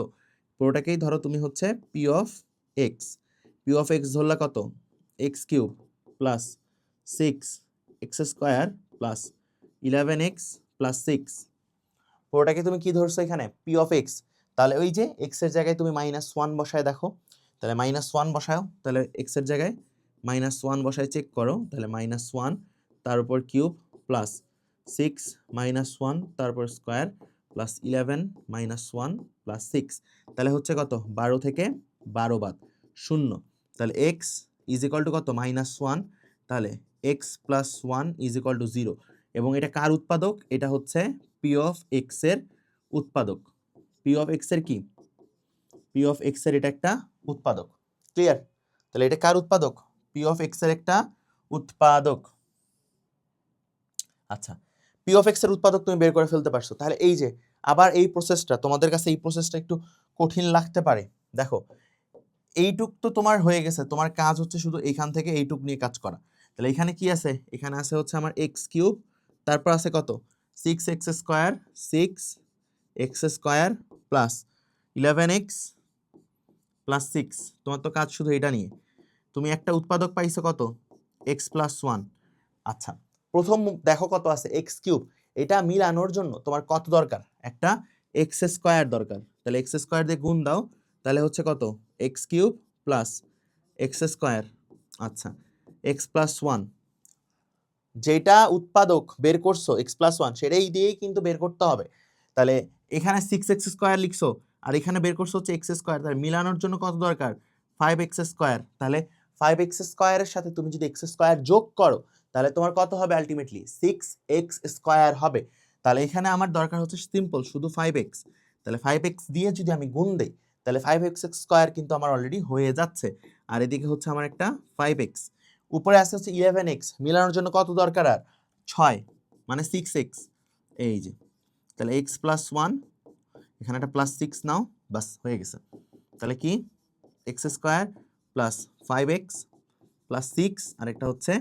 পুরোটাকেই ধরো তুমি হচ্ছে P of x, P of x ধরলা কত, x cube plus 6x square plus 11x plus 6, পুরোটাকে তুমি কি ধরছো এখানে পি অফ এক্স, তাহলে ওই যে এক্স এর জায়গায় তুমি -1 বসায় দেখো, তাহলে -1 বসাও, তাহলে এক্স এর জায়গায় -1 বসায় চেক করো, তাহলে -1 তার উপর কিউব প্লাস 6 -1 তারপর স্কোয়ার প্লাস 11 -1 প্লাস 6, তাহলে হচ্ছে কত 12 থেকে 12 বাদ 0, তাহলে x ইজ ইকুয়াল টু কত -1, তাহলে x plus 1 is equal to 0, এবং এটা কার উৎপাদক, এটা হচ্ছে পি অফ এক্স এর উৎপাদক, পি অফ এক্স এর কি, পি অফ এক্স এর এটা একটা উৎপাদক। ক্লিয়ার? তাহলে এটা কার উৎপাদক, পি অফ এক্স এর একটা উৎপাদক। আচ্ছা, পি অফ এক্স এর উৎপাদক তুমি বের করে ফেলতে পারছো, তাহলে এই যে আবার এই প্রসেসটা, তোমাদের কাছে এই প্রসেসটা একটু কঠিন লাগতে পারে। দেখো এইটুক তো তোমার হয়ে গেছে, তোমার কাজ হচ্ছে শুধু এইখান থেকে এইটুক নিয়ে কাজ করা। তাহলে এখানে কি আছে, এখানে আছে হচ্ছে আমার এক্স কিউব, তারপর আছে কত 6x square, 6x square plus 11x plus 6, তোমার তো কাজ শুধু এটা নিয়ে। তুমি একটা উৎপাদক পাইছো কত, x প্লাস 1। আচ্ছা, প্রথম দেখো কত আছে, এক্স কিউব। এটা মিলানোর জন্য তোমার কত দরকার, একটা এক্স স্কোয়ার দরকার। তাহলে এক্স স্কোয়ার দিয়ে গুণ দাও, তাহলে হচ্ছে কত, x cube plus x square. আচ্ছা, এক্স প্লাস 1, যেটা উৎপাদক বের করছো এক্স প্লাস 1, সেটাই দিয়েই কিন্তু বের করতে হবে। তাহলে এখানে 6x স্কোয়ার লিখছো, আর এখানে বের করছো হচ্ছে এক্স স্কোয়ার। তাহলে মিলানোর জন্য কত দরকার, 5x স্কোয়ার। তাহলে 5x স্কোয়ারের সাথে তুমি যদি এক্স স্কোয়ার যোগ করো, তাহলে তোমার কত হবে, আলটিমেটলি 6x স্কোয়ার হবে। তাহলে এখানে আমার দরকার হচ্ছে সিম্পল শুধু 5x। তাহলে 5x দিয়ে যদি আমি গুণ দেই, তাহলে 5x স্কোয়ার কিন্তু আমার অলরেডি হয়ে যাচ্ছে। আর এদিকে হচ্ছে আমার একটা 5x, উপরে আসছে হচ্ছে 11x, মিলানোর জন্য কত দরকার, আর 6, মানে 6x। এই যে, তাহলে x প্লাস 1, এখানে একটা প্লাস 6 নাও, বাস হয়ে গেছে। তাহলে কি, X square plus 5x plus 6, আর একটা হচ্ছে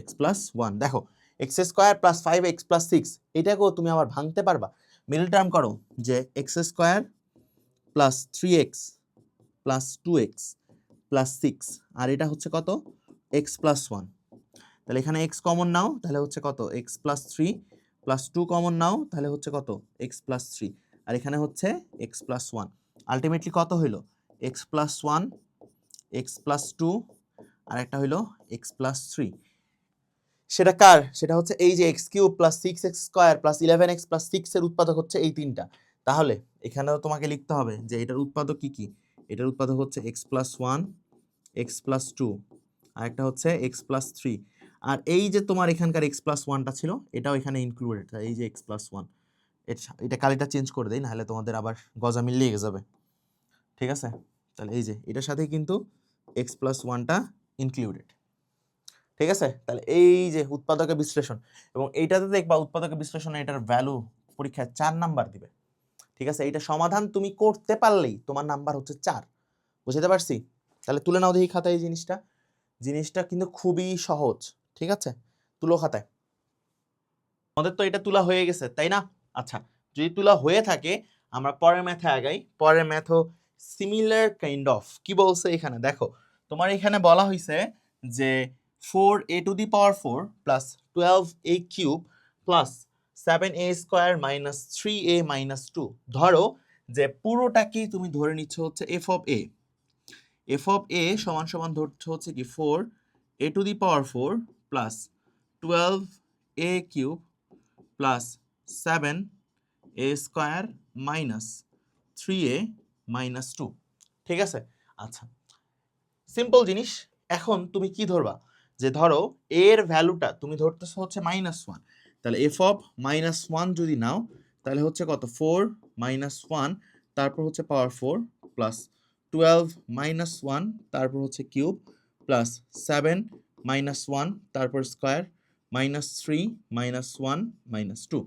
x প্লাস 1। দেখো, x square plus 5x plus 6, এটাকেও তুমি আবার ভাঙতে পারবা, মিডল টার্ম করো, যে X square plus 3x plus 2x plus 6, আর এটা হচ্ছে কত, x প্লাস 1। তাহলে এখানে x কমন নাও, তাহলে হচ্ছে কত, x প্লাস 3 প্লাস 2 কমন নাও, তাহলে হচ্ছে কত, x প্লাস 3, আর এখানে হচ্ছে x প্লাস 1। আলটিমেটলি কত হইলো, x প্লাস 1, x প্লাস 2, আর একটা হইলো x প্লাস 3। সেটা কার, সেটা হচ্ছে এই যে x cube plus 6x square plus 11x plus 6 এর উৎপাদক হচ্ছে এই তিনটা। তাহলে এখানেও তোমাকে লিখতে হবে যে এটার উৎপাদক কি কি, এটার উৎপাদক হচ্ছে x প্লাস 1, x প্লাস 2, আর একটা হচ্ছে x প্লাস 3। আর এই যে তোমার এখানকার x প্লাস 1টা ছিল, এটাও এখানে ইনক্লুডেড। এই যে x প্লাস 1, এটা কালিটা চেঞ্জ করে দেই, নাহলে তোমাদের আবার গজামিল লেগে যাবে। ঠিক আছে, তাহলে এই যে এটার সাথে কিন্তু x প্লাস 1টা ইনক্লুডেড। ঠিক আছে, তাহলে এই যে উৎপাদকের বিশ্লেষণ, এবং এইটাতে দেখবা উৎপাদকের বিশ্লেষণে এটার ভ্যালু পরীক্ষায় 4 নাম্বার দিবে। ঠিক আছে, এটা সমাধান তুমি করতে পারলেই তোমার নাম্বার হচ্ছে 4। বুঝতে পারছি? তাহলে তুলে নাও দেখি খাতায় এই জিনিসটা। জিনিসটা কিন্তু খুবই সহজ। ঠিক আছে, তুলো খাতায়। আমাদের তো এটা তুলা হয়ে গেছে, তাই না? আচ্ছা, যদি তুলা হয়ে থাকে, আমরা পরের ম্যাথে আগাই। পরের ম্যাথও সিমিলার কাইন্ড অফ। কি বলছে এখানে দেখো, তোমার এখানে বলা হয়েছে যে 4a to the power 4 plus 12a cube plus 7a square minus 3a minus 2। ধরো যে পুরোটাকেই তুমি ধরে নিচ্ছ হচ্ছে F of a. F of a সমান সমান ধরছে হচ্ছে কি 4a to the power 4 plus 12a cube plus 7a square minus 3a minus 2। ঠিক আছে, আচ্ছা, সিম্পল জিনিস। এখন তুমি কি ধরবা, যে ধরো এর ভ্যালুটা তুমি ধরতেছো হচ্ছে -1, তাহলে এফ অফ -1 যদি নাও, তাহলে হচ্ছে কত, 4 -1, তারপর হচ্ছে পাওয়ার 4 প্লাস 12 -1, তারপর হচ্ছে কিউব প্লাস 7 -1, তারপর স্কোয়ার মাইনাস 3 -1 -2।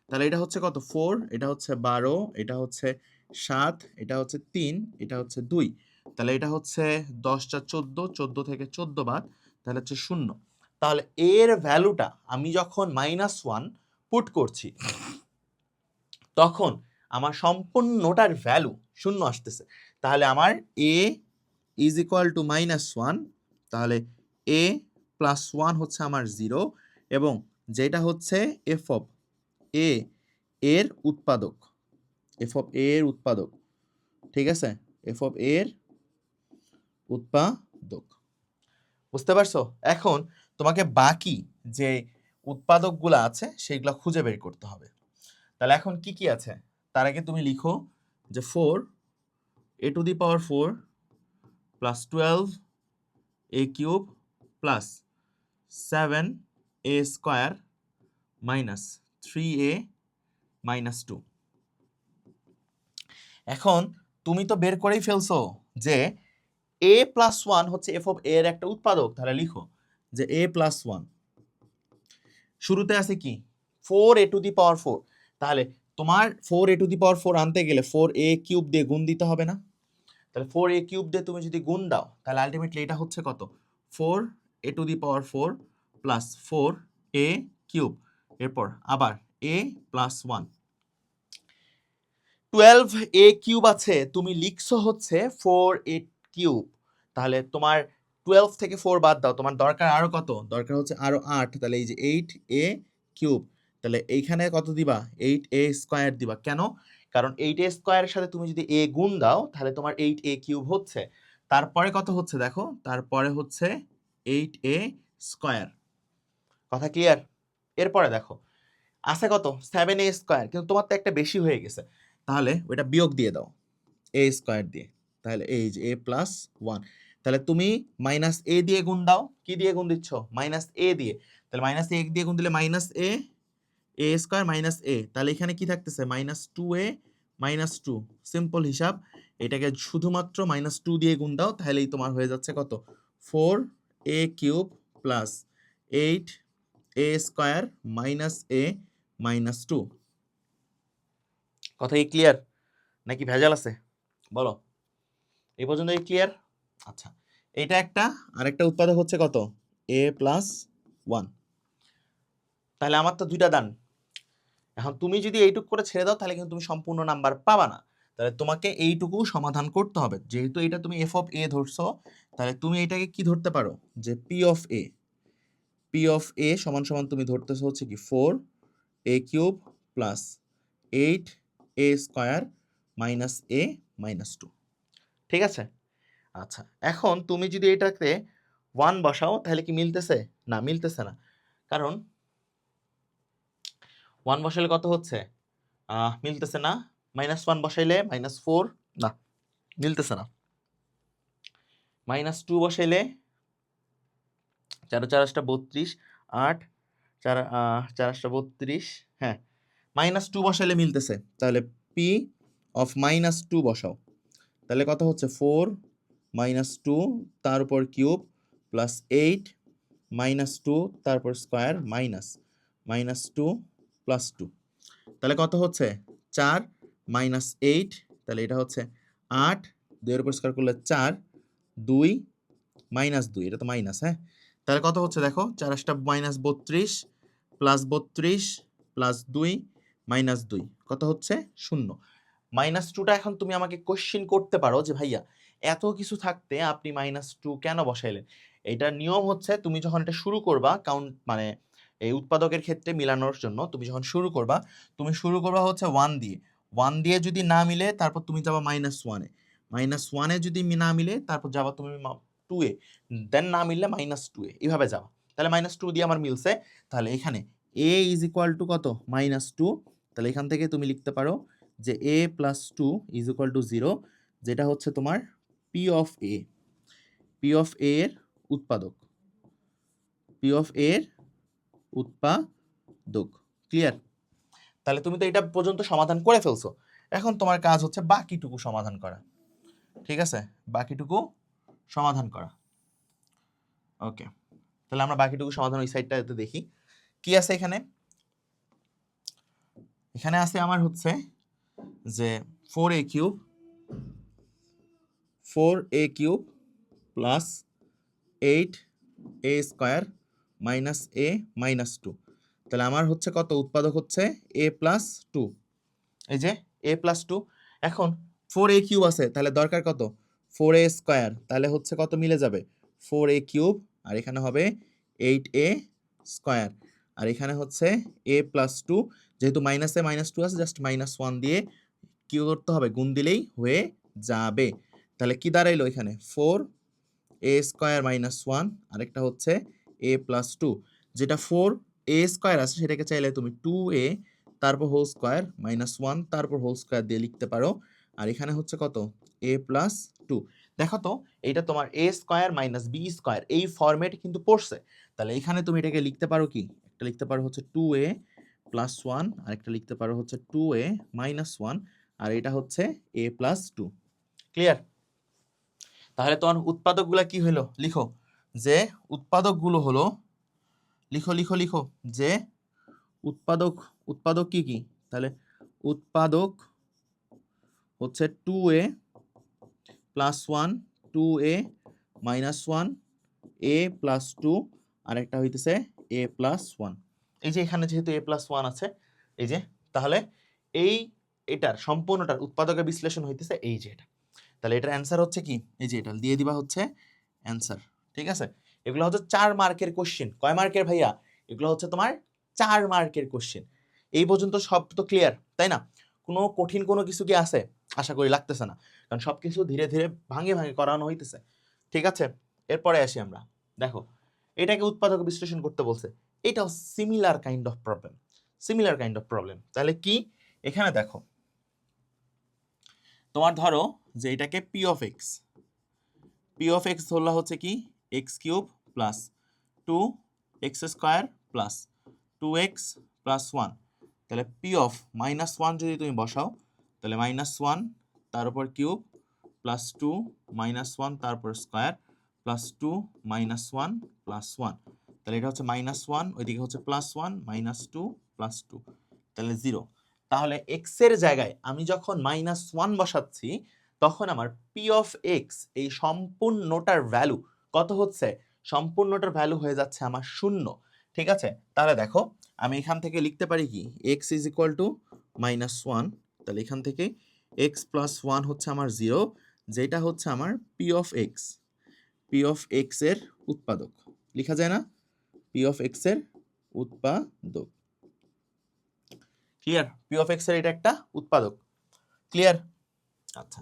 তাহলে এটা হচ্ছে কত, 4, এটা হচ্ছে 12, এটা হচ্ছে 7, এটা হচ্ছে 3, এটা হচ্ছে 2। তাহলে এটা হচ্ছে 10টা 14, 14 থেকে 14 বাদ, তাহলে হচ্ছে 0। তাহলে এর ভ্যালুটা আমি যখন -1 পুট করছি, তখন আমার সম্পূর্ণটার ভ্যালু 0 আসতেছে। তাহলে আমার a ইজ ইকুয়াল টু -1, তাহলে a প্লাস 1 হচ্ছে আমার 0, এবং যেটা হচ্ছে এফ অফ এ এর উৎপাদক, এফ অফ এ এর উৎপাদক। ঠিক আছে, এফ অফ এ এর উৎপাদক। বুঝতে পারছো? এখন তোমাকে বাকি যে উৎপাদকগুলো আছে সেগুলো খুঁজে বের করতে হবে। তাহলে এখন কি কি আছে, তার আগে তুমি লিখো যে 4a to the power 4 plus 12a cube plus 7a square minus 3a minus 2। এখন তুমি তো বের করেই ফেলছো যে a প্লাস 1 হচ্ছে এফ অফ এর একটা উৎপাদক। তাহলে লিখো যে a প্লাস 1, শুরুতে আছে কি 4a টু দি পাওয়ার 4। তাহলে তোমার 4a টু দি পাওয়ার 4 আনতে গেলে 4a কিউব দিয়ে গুণ দিতে হবে না? তাহলে 4a কিউব দিয়ে তুমি যদি গুণ দাও, তাহলে আলটিমেটলি এটা হচ্ছে কত, 4a to the power 4 plus 4a cube, এরপর আবার a প্লাস 1 12a কিউব আছে, তুমি লিখছো হচ্ছে 4a কিউব, তাহলে তোমার 12 থেকে 4 বাদ দাও, তোমার দরকার আরো কত, দরকার হচ্ছে আরো 8, তাহলে এই যে 8a কিউব, তাহলে এইখানে কত দিবা, 8a স্কয়ার দিবা। কেন? কারণ 8a স্কয়ারের সাথে তুমি যদি a গুণ দাও তাহলে তোমার 8a কিউব হচ্ছে। তারপরে কত হচ্ছে দেখো, তারপরে হচ্ছে 8a স্কয়ার। কথা ক্লিয়ার? এরপরে দেখো আছে কত, 7a স্কয়ার, কিন্তু তোমার তো একটা বেশি হয়ে গেছে, তাহলে ওইটা বিয়োগ দিয়ে দাও a স্কয়ার দিয়ে, তাহলে এই যে a প্লাস 1, তাহলে তুমি মাইনাস a দিয়ে গুণ দাও, কি দিয়ে গুণ দিচ্ছ, মাইনাস a দিয়ে, তাহলে মাইনাস a দিয়ে গুণ দিলে minus a square minus a, তাহলে এখানে কি থাকতেছে, মাইনাস 2a মাইনাস 2, সিম্পল হিসাব, এটাকে শুধুমাত্র মাইনাস 2 দিয়ে গুণ দাও, তাহলেই তোমার হয়ে যাচ্ছে কত, 4a cube plus 8a square minus a minus 2। কথা কি ক্লিয়ার নাকি ভেজাল আছে বলো, এই পর্যন্ত ক্লিয়ার? আচ্ছা, এটা একটা, আরেকটা উৎপাদক হচ্ছে কত, a প্লাস 1, তাহলে আমার তো দুইটা দান। এখন তুমি যদি এইটুকু করে ছেড়ে দাও তাহলে কিন্তু তুমি সম্পূর্ণ নাম্বার পাবা না, তাহলে তোমাকে এইটুকু সমাধান করতে হবে। যেহেতু এটা তুমি এফ অফ এ ধরছো, তাহলে তুমি এটাকে কি ধরতে পারো, যে পি অফ এ সমান সমান তুমি ধরতেছো হচ্ছে কি 4a cube plus 8a square minus a minus 2, ঠিক আছে? আচ্ছা, এখন তুমি যদি এটাকে 1 বসাও তাহলে কি মিলতেছে, না মিলতেছে না, কারণ 1 বসাইলে কত হচ্ছে, মিলতেছে না, মাইনাস 1 বসাইলে মাইনাস 4, না মিলতেছে না, মাইনাস 2 বসাইলে 4 4 32, 8 4 4 32, হ্যাঁ মাইনাস 2 বসাইলে মিলতেছে, তাহলে পি অফ মাইনাস 2 বসাও, তাহলে কত হচ্ছে 4 মাইনাস 2 তার উপর কিউব প্লাস 8 মাইনাস 2 তারপর স্কয়ার মাইনাস 2 প্লাস 2, তাহলে কত হচ্ছে 4 মাইনাস 8, তাহলে এটা হচ্ছে 8, 2 এর উপর স্কয়ার করলে 4, 2 মাইনাস 2, এটা তো মাইনাস, হ্যাঁ, তাহলে কত হচ্ছে দেখো, 4 মাইনাস 32 প্লাস 32 প্লাস 2 মাইনাস 2, কত হচ্ছে 0। মাইনাস 2টা এখন তুমি আমাকে কোশ্চেন করতে পারো যে ভাইয়া এত কিছু থাকতে আপনি মাইনাস 2 কেন বসাইলেন। এইটার নিয়ম হচ্ছে, তুমি যখন এটা শুরু করবা কাউন্ট মানে এই উৎপাদকের ক্ষেত্রে মিলানোর জন্য, তুমি যখন শুরু করবা হচ্ছে 1 দিয়ে, 1 দিয়ে যদি না মিলে তারপর তুমি যাবা মাইনাস 1-এ, মাইনাস 1-এ যদি না মিলে তারপর যাবা তুমি 2-এ, দেন না মিললে মাইনাস 2-এ, এইভাবে যাবা। তাহলে মাইনাস 2 দিয়ে আমার মিলছে, তাহলে এখানে a ইজ ইকুয়াল টু কত, মাইনাস 2, তাহলে এখান থেকে তুমি লিখতে পারো যে a plus 2 is equal to 0, যেটা হচ্ছে তোমার পি অফ এ এর উৎপাদক, ক্লিয়ার? তাহলে তুমি তো এটা পর্যন্ত সমাধান করে ফেলছো, এখন তোমার কাজ হচ্ছে বাকিটুকু সমাধান করা, ঠিক আছে? বাকিটুকু সমাধান করা, ওকে। তাহলে আমরা বাকিটুকু সমাধান ওই সাইডটাতে দেখি কি আছে এখানে। এখানে আছে আমার হচ্ছে যে 4a cube plus 8a square minus a minus 2, তাহলে আমার হচ্ছে কত, উৎপাদক হচ্ছে a প্লাস 2, এই যে a প্লাস 2। এখন 4a কিউব আছে, তাহলে দরকার কত, 4a স্কয়ার, তাহলে হচ্ছে কত মিলে যাবে, 4a কিউব, আর এখানে হবে 8a স্কয়ার, আর এখানে হচ্ছে a প্লাস 2, যেহেতু মাইনাসে মাইনাস 2 আছে, জাস্ট মাইনাস 1 দিয়ে কি করতে হবে, গুণ দিলেই হয়ে যাবে। তাহলে কি দাঁড়াইলো এখানে, 4a স্কয়ার মাইনাস 1, আরেকটা হচ্ছে a প্লাস 2, যেটা 4a স্কয়ার আছে সেটাকে চাইলে তুমি 2a তারপর হোল স্কয়ার মাইনাস 1 তারপর হোল স্কয়ার দিয়ে লিখতে পারো, আর এখানে হচ্ছে কত, a প্লাস 2। দেখো তো এটা তোমার a square minus b square এই ফরম্যাট কিন্তু পড়ছে, তাহলে এখানে তুমি এটাকে লিখতে পারো কি, একটা লিখতে পারো হচ্ছে 2a প্লাস 1, আরেকটা লিখতে পারো হচ্ছে 2a মাইনাস 1, আর এটা হচ্ছে a প্লাস 2, ক্লিয়ার? তাহলে তোমার উৎপাদকগুলো কি হলো, লিখো যে উৎপাদকগুলো হলো, লিখো যে উৎপাদক কি কি, তাহলে উৎপাদক হচ্ছে 2a plus 1, 2a minus 1, a plus 2, আর একটা হইতেছে a প্লাস 1। এই যে এখানে যেহেতু a প্লাস 1 আছে, এই যে তাহলে এই এটার সম্পূর্ণটার উৎপাদকের বিশ্লেষণ হইতেছে এই যে এটা। তাহলে এটার অ্যান্সার হচ্ছে কি, এই যে এটা দিয়ে দিবা হচ্ছে অ্যান্সার। ঠিক আছে, এগুলো হচ্ছে 4 মার্কের কোশ্চেন। কয় মার্কের ভাইয়া? এগুলো হচ্ছে তোমার 4 মার্কের কোশ্চেন। এই পর্যন্ত সব তো ক্লিয়ার, তাই না? কোনো কঠিন কোনো কিছু কি আছে? আশা করি লাগতেছে না, কারণ সবকিছু ধীরে ধীরে ভাঙে ভাঙে করানো হইতেছে। ঠিক আছে, এরপরে আসি আমরা। দেখো, এটাকে উৎপাদক বিশ্লেষণ করতে বলছে। এটাও similar kind of problem, similar kind of problem. তাহলে কি, এখানে দেখো তোমার ধরো যে এটাকে P of x, P of x Dharla হচ্ছে কি x cube plus 2x² plus 2x plus 1। তাহলে পি অফ -1 যদি তুমি বসাও, তাহলে -1 তার উপর কিউব প্লাস 2 -1 তারপর স্কোয়ার প্লাস 2 -1 প্লাস 1। তাহলে এটা হচ্ছে -1, ওইদিকে হচ্ছে +1 -2 প্লাস 2, তাহলে 0। তাহলে এক্স এর জায়গায় আমি যখন -1 বসাচ্ছি, তখন আমার পি অফ এক্স এই সম্পূর্ণটার ভ্যালু কত হচ্ছে? সম্পূর্ণটার ভ্যালু হয়ে যাচ্ছে আমার 0। ঠিক আছে, তাহলে দেখো আমি এখান থেকে লিখতে পারি কি এক্স ইজ ইকুয়াল টু -1। তাহলে এখান থেকে এক্স প্লাস 1 হচ্ছে আমার 0, যেটা হচ্ছে আমার P of x, P of x এর উৎপাদক। লেখা যায় না? পি অফ এক্স এর উৎপাদক। ক্লিয়ার? পি অফ এক্স এর এটা একটা উৎপাদক। ক্লিয়ার? আচ্ছা,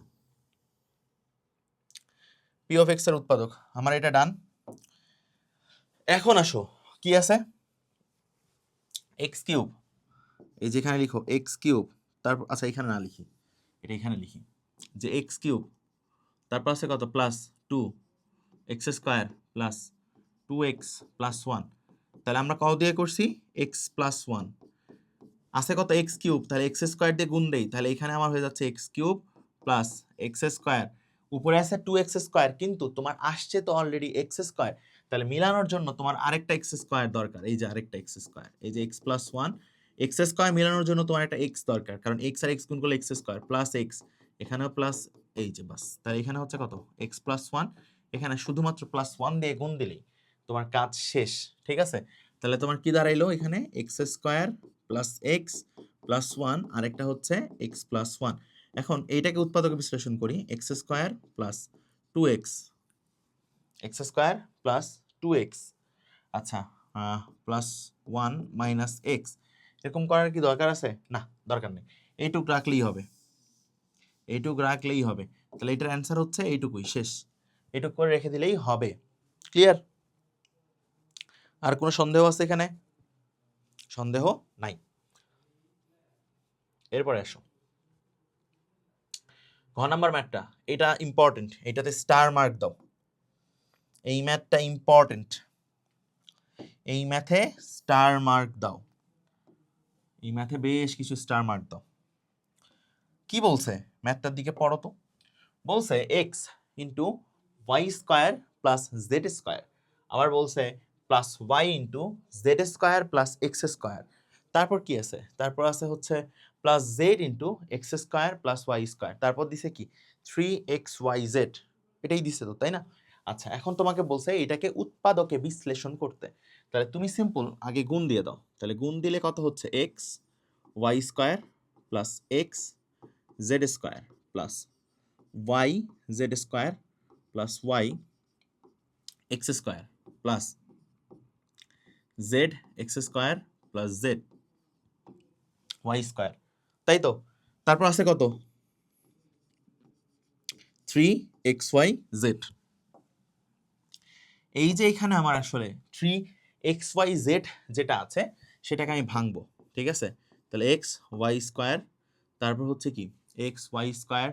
পি অফ এক্স এর উৎপাদক আমার এটা ডান। এখন আসো কি আছে, এক্স কিউব, এই যেখানে লিখো এক্স কিউব, তারপর আচ্ছা এখানে না লিখি, এটা এখানে লিখি যে এক্স কিউব, তারপর আছে কত plus 2x² plus 2x plus 1। তাহলে আমরা কত দিয়ে করছি? x প্লাস 1 আছে কত এক্স কিউব, তাহলে x² দিয়ে গুণ দেই, তাহলে এখানে আমার হয়ে যাচ্ছে এক্স কিউব প্লাস x², উপরে আছে 2x², কিন্তু তোমার আসছে তো অলরেডি x²। তাহলে মিলানোর জন্য তোমার আরেকটা x² দরকার, এই যে আরেকটা x², এই যে x প্লাস 1 x² মিলানোর জন্য তোমার একটা x দরকার, কারণ x আর x গুণ করলে x² প্লাস x, এখানেও প্লাস, এই যে বাস। তাহলে এখানে হচ্ছে কত x প্লাস 1, এখানে শুধুমাত্র +1 দিয়ে গুণ দিলেই তোমার কাজ শেষ। ঠিক আছে, তাহলে তোমার কি দাঁড়াইলো এখানে x² প্লাস এক্স প্লাস 1, আর একটা হচ্ছে এক্স প্লাস 1। এখন এইটাকে উৎপাদকে বিশ্লেষণ করি, x² plus 2x, x² plus 2x, আচ্ছা প্লাস 1 মাইনাস এক্স, এরকম করার কি দরকার আছে? না, দরকার নেই, এইটুক রাখলেই হবে, এইটুক রাখলেই হবে। তাহলে এটার অ্যান্সার হচ্ছে এইটুকুই, শেষ। এইটুক করে রেখে দিলেই হবে। ক্লিয়ার? আর কোনো সন্দেহ আছে এখানে? সন্দেহ নাই। এরপরে আসো ঘ নাম্বার ম্যাথটা, এটা ইম্পর্টেন্ট, এটাতে স্টার মার্ক দাও। এই ম্যাথটা ইম্পর্টেন্ট, এই ম্যাথে স্টার মার্ক দাও, এই ম্যাথে বেশ কিছু স্টার মার্ক দাও। কি বলছে ম্যাথটার দিকে পড়ো তো। বলছে X into Y square plus Z square, আবার বলছে plus Y into Z square plus x square, তারপর কি আছে? তারপর আছে হচ্ছে plus Z into X square plus Y square, তারপর দিছে কি 3xyz, এটাই দিছে তো, তাই না? আচ্ছা, এখন তোমাকে বলছে এটাকে উৎপাদকে বিশ্লেষণ করতে। তাহলে তুমি সিম্পল আগে গুণ দিয়ে দাও। তাহলে গুণ দিলে কত হচ্ছে X Y square plus X Z square plus Y Z square plus Y X square plus Z X square plus Z Y square, তাই তো? তারপর আছে কত 3xyz। এই যে এখানে আমার আসলে 3xyz যেটা আছে সেটাকে আমি ভাঙবো। ঠিক আছে, তাহলে এক্স ওয়াই স্কোয়ার, তারপর হচ্ছে কি এক্স ওয়াই স্কোয়ার,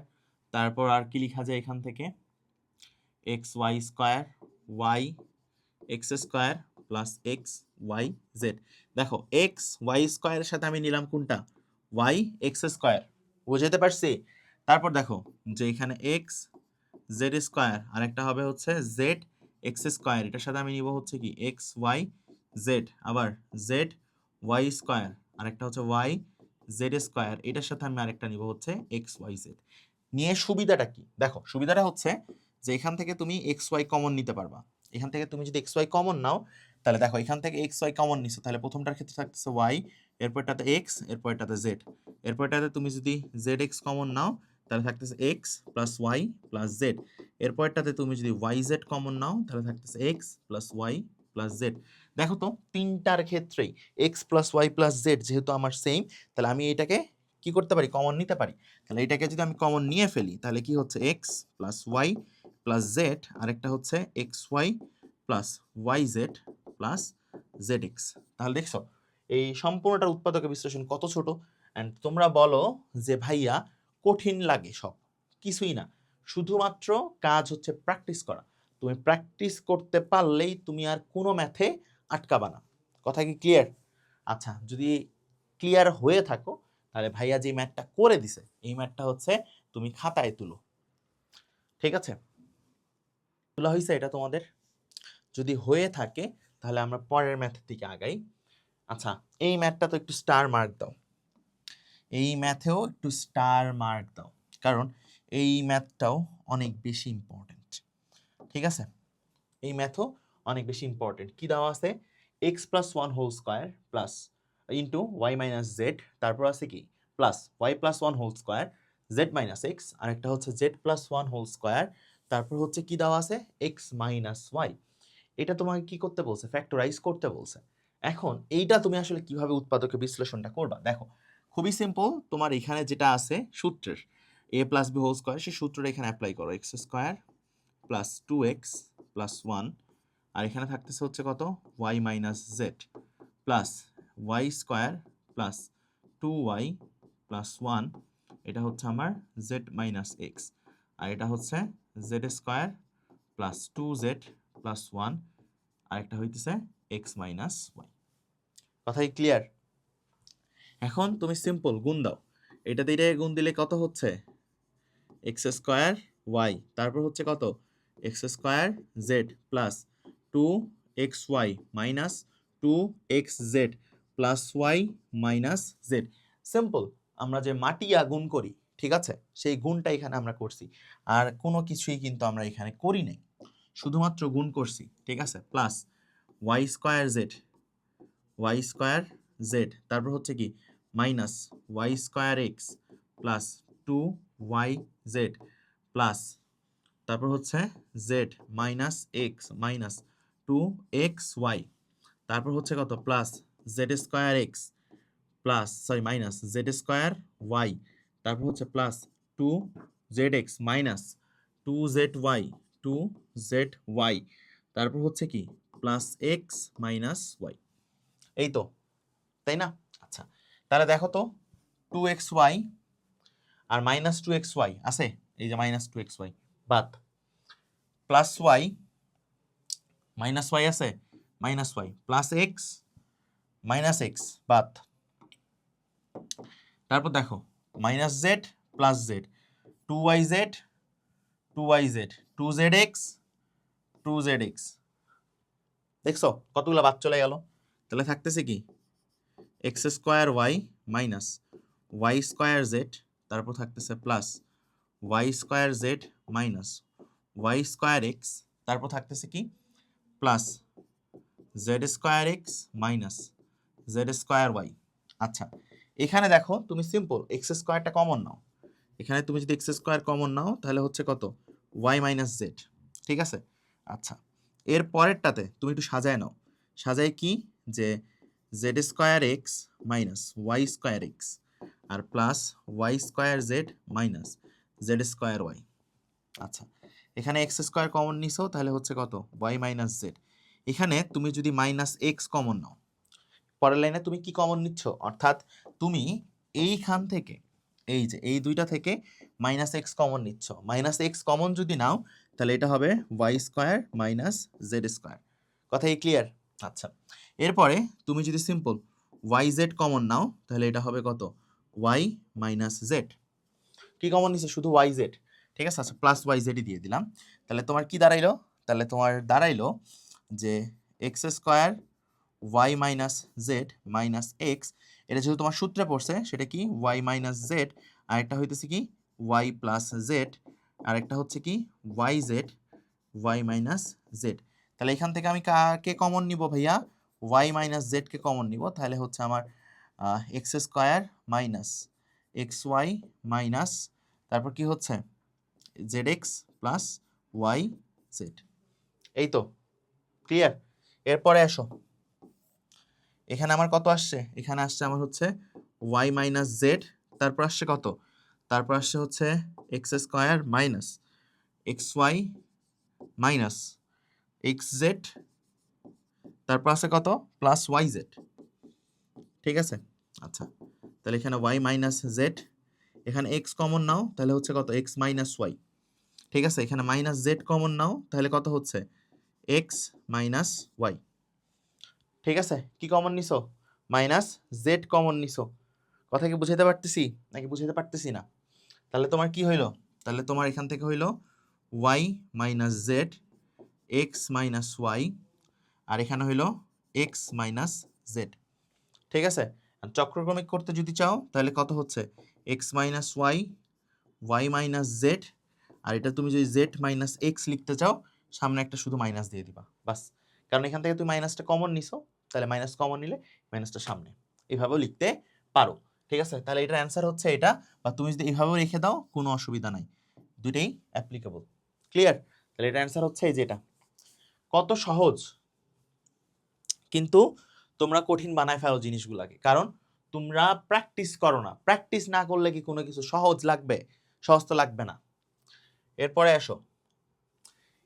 তারপর আর কি লেখা যায় এখান থেকে X Y square Y X square plus X Y Z. দেখো এক্স ওয়াই স্কোয়ারের সাথে আমি নিলাম কোনটা? ওয়াই এক্স স্কোয়ার, বুঝতে পারছি? তারপর দেখো যে এখানে এক্স জেড স্কোয়ার, আর একটা হবে হচ্ছে জেড এক্স স্কোয়ার, এটার সাথে আমি নিব হচ্ছে কি এক্স ওয়াই জেড, আবার জেড ওয়াই স্কোয়ার, আর একটা হচ্ছে ওয়াই জেড স্কোয়ার, এটার সাথে আমি আরেকটা নিব হচ্ছে এক্স ওয়াই জেড। নিয়ে সুবিধাটা কি? দেখো সুবিধাটা হচ্ছে যে এখান থেকে তুমি এক্স ওয়াই কমন নিতে পারবা। এখান থেকে তুমি যদি এক্স ওয়াই কমন নাও, তাহলে দেখো এখান থেকে এক্স ওয়াই কমন নিছো, তাহলে প্রথমটার ক্ষেত্রে থাকতেছে ওয়াই, এরপরটাতে এক্স, এরপরটাতে জেড, এরপরটাতে তুমি যদি জেড এক্স কমন নাও তাহলে থাকতেছে x plus Y plus z, এরপরটাতে তুমি যদি ওয়াই জেড কমন নাও তাহলে থাকতেছে x plus Y plus z. দেখো তো তিনটার ক্ষেত্রেই x plus Y plus z যেহেতু আমার সেম, তাহলে আমি এটাকে কি করতে পারি, কমন নিতে পারি। তাহলে এটাকে যদি আমি কমন নিয়ে ফেলি তাহলে কি হচ্ছে X plus Y plus Z, আরেকটা হচ্ছে X Y plus Y Z plus Z X. তাহলে দেখছো এই সম্পূর্ণটার উৎপাদকের বিশ্লেষণ কত ছোট। অ্যান্ড তোমরা বলো যে ভাইয়া কঠিন লাগে, সব কিছুই না, শুধুমাত্র কাজ হচ্ছে প্র্যাকটিস করা। তুমি প্র্যাকটিস করতে পারলেই তুমি আর কোনো ম্যাথে আটকাবা না। কথা কি ক্লিয়ার? আচ্ছা, যদি ক্লিয়ার হয়ে থাকো তাহলে ভাইয়া যে ম্যাথটা করে দিছে এই ম্যাথটা হচ্ছে তুমি খাতায় তুলো। ঠিক আছে, তোলা হয়েছে এটা তোমাদের? যদি হয়ে থাকে তাহলে আমরা পরের ম্যাথের দিকে আগাই। আচ্ছা, এই ম্যাথটা তো একটু স্টার মার্ক দাও, এই ম্যাথেও একটু স্টার মার্ক দাও, কারণ এই ম্যাথটাও অনেক বেশি ইম্পর্টেন্ট। ঠিক আছে, এই ম্যাথও অনেক বেশি ইম্পর্টেন্ট। কি দেওয়া আছে? X plus one whole square plus into Y minus Z, তারপর আছে কি plus Y plus one whole square Z minus X, আরেকটা হচ্ছে Z plus one whole square, তারপর হচ্ছে কি দেওয়া আছে এক্স মাইনাস ওয়াই। এটা তোমাকে কি করতে বলছে? ফ্যাক্টরাইজ করতে বলছে। এখন এইটা তুমি আসলে কিভাবে উৎপাদকের বিশ্লেষণটা করবা? দেখো খুবই সিম্পল, তোমার এখানে যেটা আছে সূত্রের a plus b whole square, সেই সূত্রটা এখানে অ্যাপ্লাই করো, x square plus two x plus one, আর এখানে থাকতেছে হচ্ছে কত Y minus Z plus Y square plus two y plus one, এটা হচ্ছে আমার জেড মাইনাস এক্স, আর এটা হচ্ছে z square plus two z plus one, আরেকটা হইতেছে এক্স মাইনাস ওয়াই। কথাই ক্লিয়ার? এখন তুমি সিম্পল গুণ দাও, এটাতে এটা গুণ দিলে কত হচ্ছে এক্স স্কোয়ার ওয়াই, তারপর হচ্ছে কত X square Z plus two X Y minus two X Z plus Y minus Z. Simple, আমরা যে মাটিয়া গুণ করি, ঠিক আছে, সেই গুণটা এখানে আমরা করছি, আর কোনো কিছুই কিন্তু আমরা এখানে করি নাই, শুধুমাত্র গুণ করছি। ঠিক আছে, প্লাস ওয়াই স্কোয়ার জেড, তারপর হচ্ছে কি minus Y square X plus two Y Z plus তারপর হচ্ছে Z minus X minus two X Y, তারপর হচ্ছে কত plus Z square X plus sorry minus Z square Y, তারপর হচ্ছে plus two Z x minus two Z Y, তারপর হচ্ছে কি প্লাস এক্স মাইনাস ওয়াই। এই তো, তাই না? আচ্ছা, তাহলে দেখো তো টু এক্স ওয়াই আর মাইনাস টু এক্স ওয়াই আছে, এই যে মাইনাস টু এক্স ওয়াই বাদ, প্লাস ওয়াই মাইনাস ওয়াই আছে, minus Y plus X minus X বাদ, তারপর দেখো minus Z plus Z, two Y Z two Z X, দেখছো কতগুলো বাদ চলে গেল। তাহলে থাকতেছে কি X square Y minus Y square Z, তারপর থাকতেছে plus Y square Z minus Y square X, তারপর থাকতেছে কি plus Z square x minus Z square Y. আচ্ছা, এখানে দেখো তুমি সিম্পল এক্স স্কোয়ারটা কমন নাও, এখানে তুমি যদি এক্স স্কোয়ার কমন নাও তাহলে হচ্ছে কত ওয়াই মাইনাস জেড। ঠিক আছে, আচ্ছা এর পরেরটাতে তুমি একটু সাজায় নাও, সাজায় কি যে z square x minus Y square x আর plus Y square Z minus Z square Y. আচ্ছা, এখানে এক্স স্কোয়ার কমন নিছো তাহলে হচ্ছে কত ওয়াই মাইনাস জেড, এখানে তুমি যদি মাইনাস এক্স কমন নাও, পরের লাইনে তুমি কি কমন নিচ্ছ, অর্থাৎ তুমি এইখান থেকে এই যে এই দুইটা থেকে মাইনাস এক্স কমন নিচ্ছ, মাইনাস এক্স কমন যদি নাও তাহলে এটা হবে Y square minus Z square. কথা কি ক্লিয়ার? আচ্ছা, এরপরে তুমি যদি সিম্পল ওয়াই জেড কমন নাও তাহলে এটা হবে কত ওয়াই মাইনাস জেড। কি কমন নিচ্ছে? শুধু ওয়াই জেড। ঠিক আছে, আচ্ছা প্লাস ওয়াই জেডই দিয়ে দিলাম। তাহলে তোমার কি দাঁড়াইলো? তাহলে তোমার দাঁড়াইলো যে X square Y minus Z minus X, এটা যেহেতু তোমার সূত্রে পড়ছে সেটা কি ওয়াই মাইনাস জেড, আরেকটা হইতেছে কি ওয়াই প্লাস জেড, আরেকটা হচ্ছে কি Y Z Y minus Z. তাহলে এখান থেকে আমি কাকে কমন নিব ভাইয়া? ওয়াই মাইনাস জেডকে কমন নিব, তাহলে হচ্ছে আমার X square minus X Y minus তারপর কি হচ্ছে Z X plus Y Z. এই তো ক্লিয়ার। এরপরে আসো, এখানে আমার কত আসছে, এখানে আসছে আমার হচ্ছে ওয়াই মাইনাস জেড, তারপর আসছে কত, তারপর আসছে হচ্ছে X square minus X Y minus X Z, তারপর আছে কত প্লাস ওয়াই জেড। ঠিক আছে, আচ্ছা তাহলে এখানে ওয়াই মাইনাস জেড, এখানে এক্স কমন নাও তাহলে হচ্ছে কত এক্স মাইনাস ওয়াই। ঠিক আছে, এখানে মাইনাস জেড কমন নাও তাহলে কত হচ্ছে এক্স মাইনাস ওয়াই। ঠিক আছে, কি কমন নিছো, মাইনাস জেড কমন নিছো। কথা কি বুঝাইতে পারতেছি নাকি বুঝাইতে পারতেছি না? তাহলে তোমার কি হইলো, তাহলে তোমার এখান থেকে হইলো y minus Z x minus y, আর এখানে হইলো এক্স মাইনাস জেড। ঠিক আছে, আর চক্রক্রমিক করতে যদি চাও তাহলে কত হচ্ছে x minus y y minus z, আর এটা তুমি যদি জেড মাইনাস এক্স লিখতে চাও সামনে একটা শুধু মাইনাস দিয়ে দিবা বাস, কারণ এখান থেকে তুমি মাইনাসটা কমন নিছো, তাহলে মাইনাস কমন নিলে মাইনাসটা সামনে, এইভাবেও লিখতে পারো। ঠিক আছে, তাহলে এটার অ্যান্সার হচ্ছে এটা, বা তুমি যদি এইভাবেও রেখে দাও কোনো অসুবিধা নাই, দুটেই অ্যাপ্লিকেবল। ক্লিয়ার, তাহলে এটার অ্যান্সার হচ্ছে এই যেটা। কত সহজ, কিন্তু তোমরা কঠিন বানায় ফেলো জিনিসগুলাকে, কারণ তোমরা প্র্যাকটিস করো না। প্র্যাকটিস না করলে কি কোনো কিছু সহজ লাগবে? সহজ তো লাগবে না। এরপরে আসো,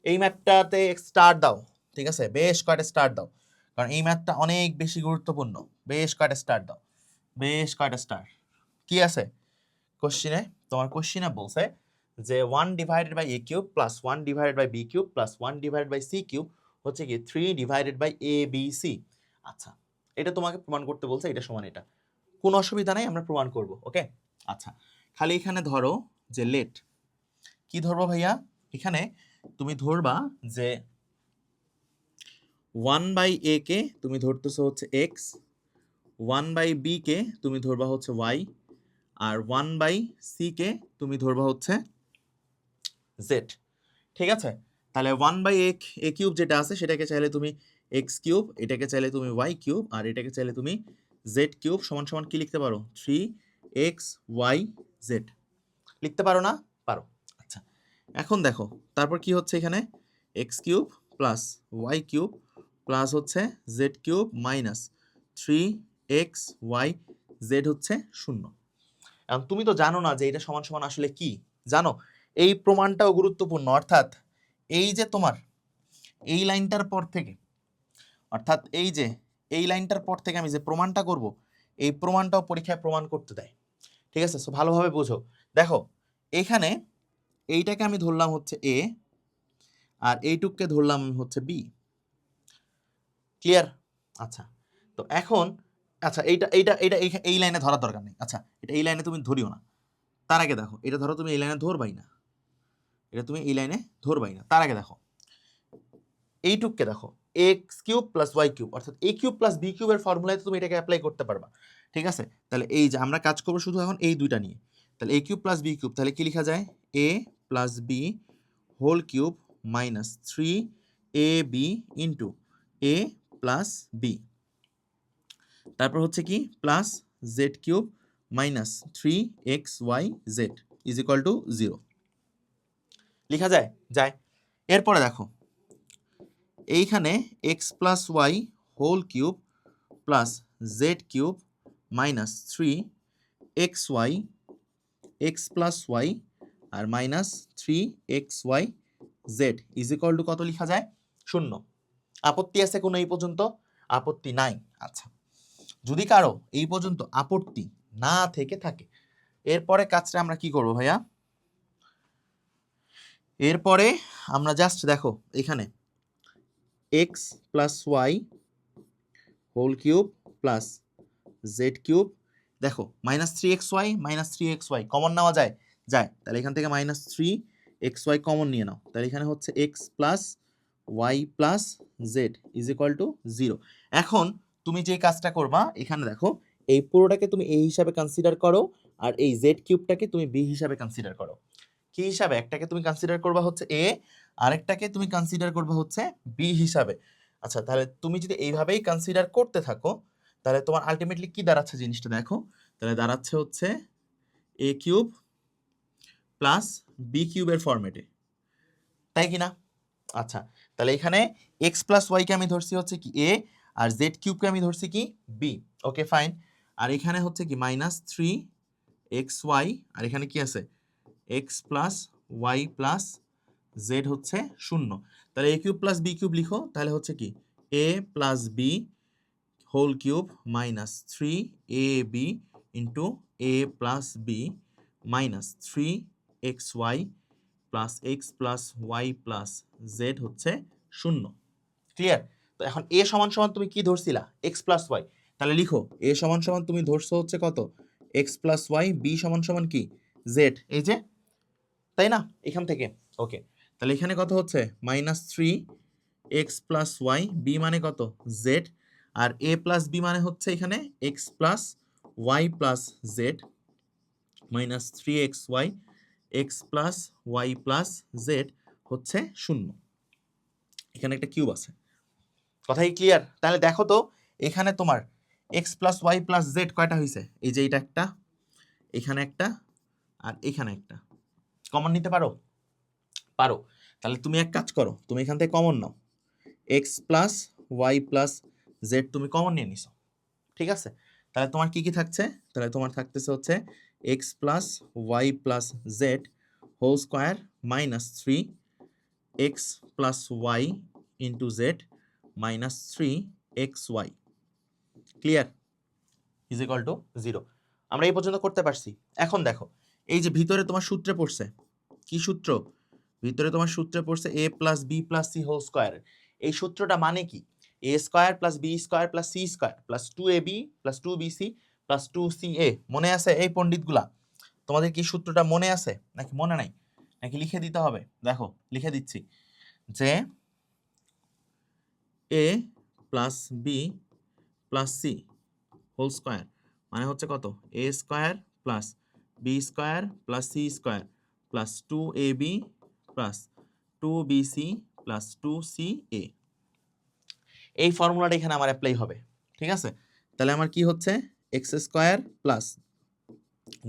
এই ম্যাথটাতে স্টার দাও। ঠিক আছে, বেশ কয়টা স্টার দাও, কারণ এই ম্যাথটা অনেক বেশি গুরুত্বপূর্ণ। বেশ কয়টা স্টার দাও, বেশ কয়টা স্টার। কি আছে কোশ্চিনে, তোমার কোশ্চিনে বলছে যে 1 divided by A cube plus 1 divided by B cube plus 1 divided by C cube হচ্ছে কি 3 divided by A B C. আচ্ছা, এটা তোমাকে প্রমাণ করতে বলছে, এটা সমান এটা, কোনো অসুবিধা নাই, আমরা প্রমাণ করব। ওকে, আচ্ছা খালি এখানে ধরো যে লেট, কি ধরবো ভাইয়া, এখানে তুমি ধরবা যে 1 বাই এ কে তুমি ধরতেছো হচ্ছে এক্স, 1 বাই বি কে তুমি ধরবা হচ্ছে Y, R 1 by C K তুমি ধরবা হচ্ছে জেড। ঠিক আছে, তাহলে 1 বাই এ কিউব যেটা আছে সেটাকে চাইলে তুমি এক্স কিউব, এটাকে চাইলে তুমি ওয়াই কিউব, আর এটাকে চাইলে তুমি জেড কিউব সমান সমান কি লিখতে পারো 3x y z লিখতে পারো না? পারো। আচ্ছা এখন দেখো তারপর কি হচ্ছে, এখানে x cube plus Y cube plus হচ্ছে z cube minus 3x y z হচ্ছে 0। এখন তুমি তো জানো না যে এটা সমান সমান আসলে কি, জানো? এই প্রমাণটাও গুরুত্বপূর্ণ, অর্থাৎ এই যে তোমার এই লাইনটার পর থেকে, অর্থাৎ এই যে এই লাইনটার পর থেকে আমি যে প্রমাণটা করব, এই প্রমাণটাও পরীক্ষায় প্রমাণ করতে দেয়। ঠিক আছে, সো ভালোভাবে বোঝো। দেখো এখানে এইটাকে আমি ধরলাম হচ্ছে এ, আর এইটুককে ধরলাম হচ্ছে বি। ক্লিয়ার? আচ্ছা তো এখন, আচ্ছা এইটা এইটা এইটা এই লাইনে ধরার দরকার নেই। আচ্ছা এটা এই লাইনে তুমি ধরিও না, তার আগে দেখো এটা ধরো তুমি এই লাইনে ধরবাই না, এটা তুমি এই লাইনে ধরবাই না, তার আগে দেখো এইটুককে দেখো X cube plus Y cube, অর্থাৎ এ কিউব প্লাস বি কিউবের ফর্মুলায় তুমি এটাকে অ্যাপ্লাই করতে পারবা। ঠিক আছে, তাহলে এই যে আমরা কাজ করবো শুধু এখন এই দুইটা নিয়ে, তাহলে a cube plus b cube, তাহলে কি লেখা যায় a plus b whole cube minus 3ab into a plus b, তারপর হচ্ছে কি plus Z cube minus 3xy z is equal to 0। লেখা যায়? যায়। এরপরে দেখো এইখানে x plus y whole cube plus Z cube minus 3xy x plus y আর minus 3xy z is equal to কত লেখা যায়? 0। আপত্তি আছে কোনো এই পর্যন্ত? আপত্তি নাই। আচ্ছা, যদি কারো এই পর্যন্ত আপত্তি না থেকে থাকে, এরপরে কাজটা আমরা কি করব ভাইয়া? এরপরে আমরা জাস্ট দেখো এখানে x plus y whole cube plus Z cube, দেখো minus 3xy minus 3xy common নেওয়া যায়? যায়। তাহলে এখান থেকে মাইনাস 3xy কমন নিয়ে নাও, তাহলে এখানে হচ্ছে X plus Y plus Z is equal to 0। এখন তুমি যে কাজটা করবা, এখানে দেখো এই পুরোটাকে তুমি এ হিসাবে কনসিডার করো, আর এই জেড কিউবটাকে তুমি বি হিসাবে কনসিডার করো। কি হিসাবে? একটাকে তুমি কনসিডার করবা হচ্ছে এ, আরেকটাকে তুমি কনসিডার করবা হচ্ছে বি হিসাবে। আচ্ছা তাহলে তুমি যদি এইভাবেই কনসিডার করতে থাকো, তাহলে তোমার আলটিমেটলি কি দাঁড়াচ্ছে জিনিসটা দেখো, তাহলে দাঁড়াচ্ছে হচ্ছে এ কিউব প্লাস বি কিউবের ফরম্যাটে, তাই কি না? আচ্ছা, তাহলে এখানে এক্স প্লাস ওয়াইকে আমি ধরছি হচ্ছে কি এ, আর জেড কিউবকে আমি ধরছি কি বি। Okay fine. আর এখানে হচ্ছে কি -3xy, আর এখানে কি আছে x plus Y plus Z হচ্ছে 0। তাহলে a cube plus b cube লিখো, তাহলে হচ্ছে কি এ plus b whole cube -3ab into a plus b -3xy plus x plus Y plus Z হচ্ছে 0। ক্লিয়ার? তো এখন এ সমান সমান তুমি কি ধরছিলা এক্স প্লাস ওয়াই, তাহলে লিখো এ সমান সমান তুমি ধরছো হচ্ছে কত এক্স প্লাস ওয়াই, বি সমান সমান কি জেড, এই যে, তাই না এখান থেকে। ওকে, তাহলে এখানে কত হচ্ছে -3x প্লাস ওয়াই, বি মানে কত জেড, আর এ প্লাস বি মানে হচ্ছে এখানে x plus Y plus Z -3xy x plus Y plus Z হচ্ছে 0। এখানে একটা কিউব আছে, কথাই ক্লিয়ার? তাহলে দেখো তো এখানে তোমার X plus Y plus Z কয়টা হয়েছে, এই যে এটা একটা, এখানে একটা, আর এখানে একটা। কমন নিতে পারো? পারো। তাহলে তুমি এক কাজ করো, তুমি এখান থেকে কমন নাও, x plus Y plus Z তুমি কমন নিয়ে নিছো, ঠিক আছে? তাহলে তোমার কি কি থাকছে, তাহলে তোমার থাকতেছে হচ্ছে X plus Y plus Z whole square -3x plus Y into Z -3xy। Clear? Is equal to 0। আমরা এই পর্যন্ত করতে পারছি। এখন দেখো এই যে ভিতরে তোমার সূত্রে পড়ছে, কি সূত্র? ভিতরে তোমার সূত্রে পড়ছে a plus B plus c whole square. এই সূত্রটা মানে কি? A square plus b square plus c square plus 2ab plus 2bc plus 2ca। মনে আছে এই পণ্ডিতগুলা? তোমাদের কি সূত্রটা মনে আছে নাকি মনে নাই, নাকি লিখে দিতে হবে? দেখো লিখে দিচ্ছি, যে a plus B plus c whole square মানে হচ্ছে কত a square plus b square plus c square plus 2ab plus 2bc plus 2ca। এই ফর্মুলাটা এখানে আমার অ্যাপ্লাই হবে, ঠিক আছে? তাহলে আমার কি হচ্ছে X square plus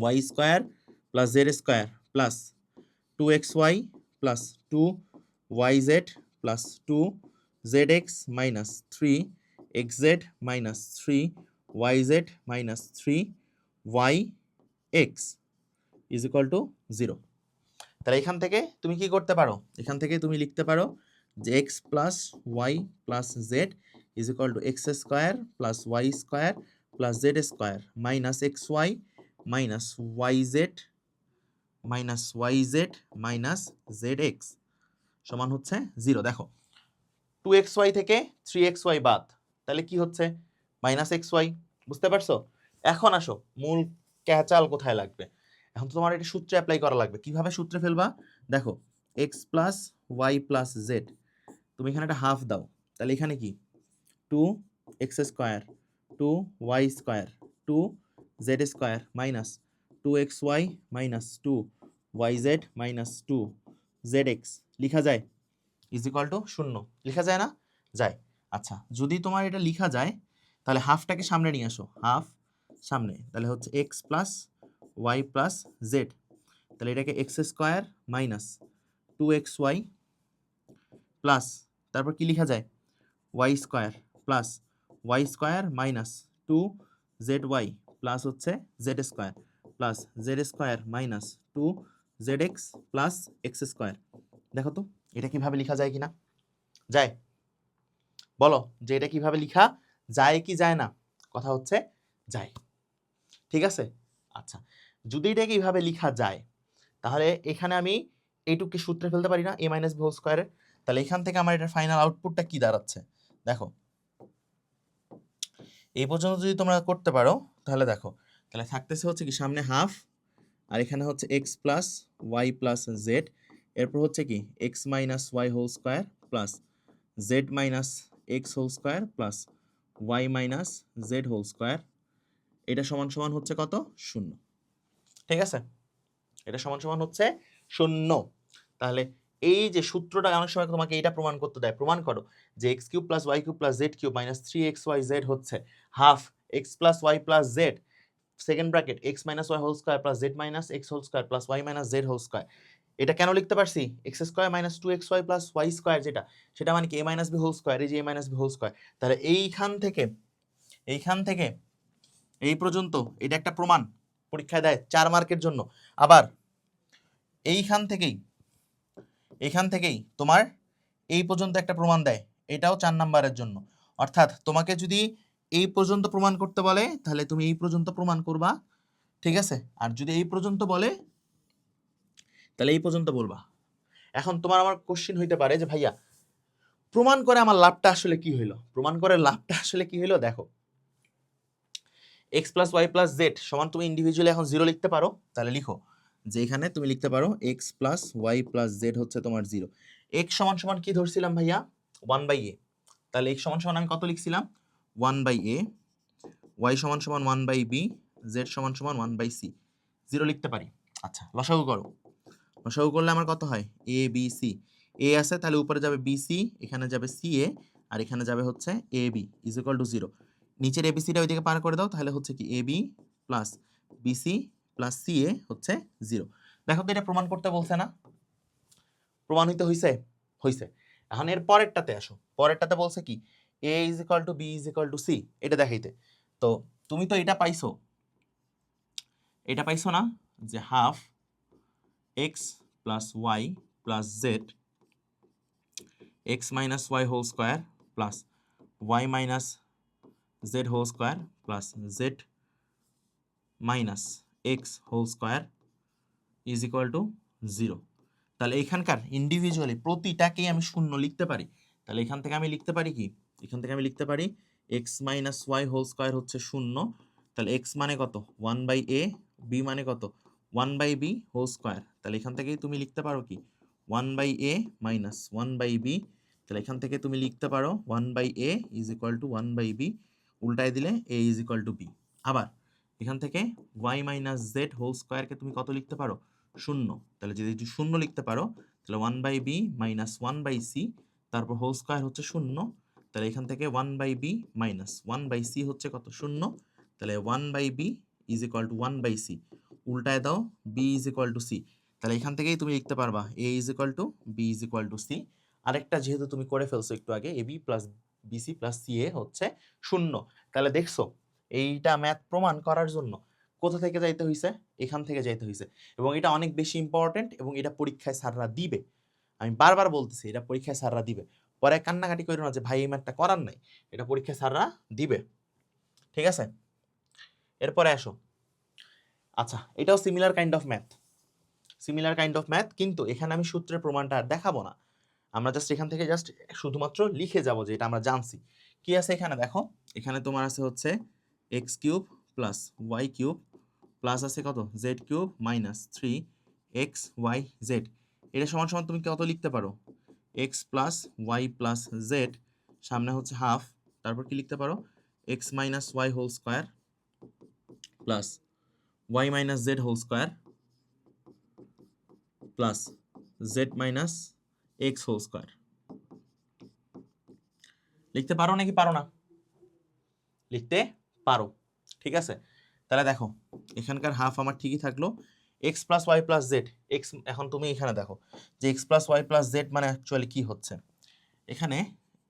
Y square plus Z square plus 2xy plus 2yz plus 2zx minus 3xz minus 3yz minus 3yx is equal to 0। তাহলে এখান থেকে তুমি কি করতে পারো, এখান থেকে তুমি লিখতে পারো যে X plus Y plus Z is equal to X square plus Y square plus Z square minus X Y minus Y Z minus Z X সমান হচ্ছে 0। দেখো 2xy থেকে 3xy বাদ, তাহলে কি হচ্ছে -xy। বুঝতে পারছো? এখন আসো মূল ক্যাচাল কোথায় লাগবে। এখন তো তোমার এটা সূত্রে অ্যাপ্লাই করা লাগবে। কিভাবে সূত্রে ফেলবা দেখো, X plus Y plus Z, তুমি এখানে একটা হাফ দাও, তাহলে এখানে কি 2x square 2y square 2z square minus 2xy minus 2yz minus 2zx লিখা যায় ইজ ইকুয়াল টু 0। লিখা যায় না? যায়। আচ্ছা, যদি তোমার এটা লিখা যায় তাহলে হাফটাকে সামনে নিয়ে আসো, হাফ সামনে, তাহলে হচ্ছে X plus Y plus Z, তাহলে এটাকে x square minus 2xy plus, তারপর কি লিখা যায় y square plus Y square minus 2zy plus হচ্ছে z square plus Z square minus 2zx plus x square. দেখো তো এটা কিভাবে লেখা যায় কিনা? যায়? বলো যে এটা কিভাবে লেখা যায় কি যায় না? কথা হচ্ছে যায়, ঠিক আছে? আচ্ছা, যদি এটা কিভাবে লেখা যায় তাহলে এখানে আমি এইটুকু সূত্রে ফেলতে পারি না a মাইনাস বি হোল স্কোয়ারের। তাহলে এখান থেকে আমার এটার ফাইনাল আউটপুটটা কি দাঁড়াচ্ছে দেখো, এই পর্যন্ত যদি তোমরা করতে পারো তাহলে দেখো, তাহলে থাকতেছে হচ্ছে কি সামনে হাফ, আর এখানে হচ্ছে X plus Y plus Z, এরপর হচ্ছে কি X minus Y whole square plus Z minus x whole square plus Y minus Z whole square, এটা সমান সমান হচ্ছে কত 0। ঠিক আছে? এটা সমান সমান হচ্ছে 0। তাহলে এই যে সূত্রটা অনেক সময় তোমাকে এটা প্রমাণ করতে দেয়, প্রমাণ করো যে X cube plus Y cube plus Z cube minus 3xyz হচ্ছে half x plus Y plus Z second bracket X minus Y whole square plus Z minus x whole square plus Y minus Z whole square. এটা কেন লিখতে পারছি? X square minus two X Y plus Y square যেটা, সেটা মানে কি A minus B whole square, এই যে এ মাইনাস বি হোল স্কোয়ার। তাহলে এইখান থেকে এই পর্যন্ত এটা একটা প্রমাণ, পরীক্ষায় দেয় 4 মার্কের জন্য। আবার এইখান থেকেই তোমার এই পর্যন্ত একটা প্রমাণ দেয়, এটাও 4 নাম্বারের জন্য। অর্থাৎ তোমাকে যদি এই পর্যন্ত প্রমাণ করতে বলে তাহলে তুমি এই পর্যন্ত প্রমাণ করবা, ঠিক আছে? আর যদি এই পর্যন্ত বলে তাহলে এই পর্যন্ত বলবা। এখন তোমার আমার কোশ্চেন হইতে পারে যে ভাইয়া প্রমাণ করে আমার লাভটা আসলে কি হইলো? প্রমাণ করে লাভটা আসলে কি হইলো দেখো, X plus Y plus Z সমান তুমি ইন্ডিভিজুয়ালি এখন 0 লিখতে পারো, তাহলে লিখো যে এখানে তুমি লিখতে পারো X plus Y plus Z হচ্ছে তোমার 0। এক্স সমান সমান কি ধরছিলাম ভাইয়া? 1/a। তাহলে এক্স সমান সমান আমি কত লিখছিলাম? 1/a। ওয়াই সমান সমান 1/b, জেড সমান সমান 1/c। 0 লিখতে পারি। আচ্ছা লসাগু করো, লসাগু করলে আমার কত হয়? এ বি সি। এ আছে তাহলে উপরে যাবে বি সি, এখানে যাবে সি এ, আর এখানে যাবে হচ্ছে A B is equal to 0। নিচের এবিসিটা ওইদিকে পার করে দাও, তাহলে হচ্ছে কি a b plus bc plus C a হচ্ছে 0। দেখো তো এটা প্রমাণ করতে বলছে না? প্রমাণ হইতে হইছে। এখন এর পরেরটাতে আসো, পরেরটাতে বলছে কি a is equal to b is equal to c, এটা দেখাইতে। তো তুমি তো এটা পাইছো না যে half x plus Y plus Z x minus Y whole square plus Y minus Z whole square plus Z minus x whole square is equal to 0। তাহলে এখানকার ইন্ডিভিজুয়ালি প্রতিটাকেই আমি 0 লিখতে পারি। তাহলে এখান থেকে আমি লিখতে পারি কি? এখান থেকে আমি লিখতে পারি X minus Y whole square হচ্ছে 0। তাহলে এক্স মানে কত? 1/a, বি মানে কত? 1/b whole square. তাহলে এখান থেকেই তুমি লিখতে পারো কি 1/a মাইনাস 1/b। তাহলে এখান থেকে তুমি লিখতে পারো 1/a is equal two 1/b, উল্টায় দিলে a is equal two b। আবার এখান থেকে y মাইনাস জেড হোল স্কোয়ারকে তুমি কত লিখতে পারো? 0। তাহলে যদি 0 লিখতে পারো তাহলে 1/b মাইনাস 1/c, তারপর হোল স্কোয়ার হচ্ছে 0। তাহলে এখান থেকে 1/b মাইনাস 1/c হচ্ছে কত? 0। তাহলে 1/b is equal two 1/c, উল্টায় দাও b is equal two c। তাহলে এখান থেকেই তুমি লিখতে পারবা a is equal two b is equal two c। আরেকটা যেহেতু তুমি করে ফেলছো একটু আগে, ab plus bc plus ca হচ্ছে 0। তাহলে দেখছো এইটা ম্যাথ প্রমাণ করার জন্য কোথা থেকে যাইতে হইছে? এখান থেকে যাইতে হইছে। এবং এটা অনেক বেশি ইম্পর্টেন্ট এবং এটা পরীক্ষায় স্যাররা দিবে। আমি বারবার বলতেছি এটা পরীক্ষায় স্যাররা দিবে। পরে কান্নাকাটি করো না যে ভাই এই ম্যাথটা করার নাই, এটা পরীক্ষায় স্যাররা দিবে, ঠিক আছে? এরপরে আসো, আচ্ছা এটাও সিমিলার কাইন্ড অফ ম্যাথ, কিন্তু এখানে আমি সূত্রের প্রমাণটা আর দেখাবো না। আমরা জাস্ট এখান থেকে জাস্ট শুধুমাত্র লিখে যাব যে এটা আমরা জানছি। কি আছে এখানে দেখো, এখানে তোমার আছে হচ্ছে X cube plus Y cube plus আছে কত? Z cube minus 3xy Z. এটা সমান সমান তুমি কত লিখতে পারো? X plus Y plus Z, সামনে হচ্ছে হাফ, তারপর কি লিখতে পারো? X minus Y whole square plus Y minus Z whole square plus Z minus x whole square. লিখতে পারো নাকি পারো না? লিখতে পারো, ঠিক আছে? তাহলে দেখো এখানকার হাফ আমার ঠিকই থাকলো, X plus Y plus Z X. এখন তুমি এখানে দেখো যে X plus Y plus Z মানে অ্যাকচুয়ালি কি হচ্ছে? এখানে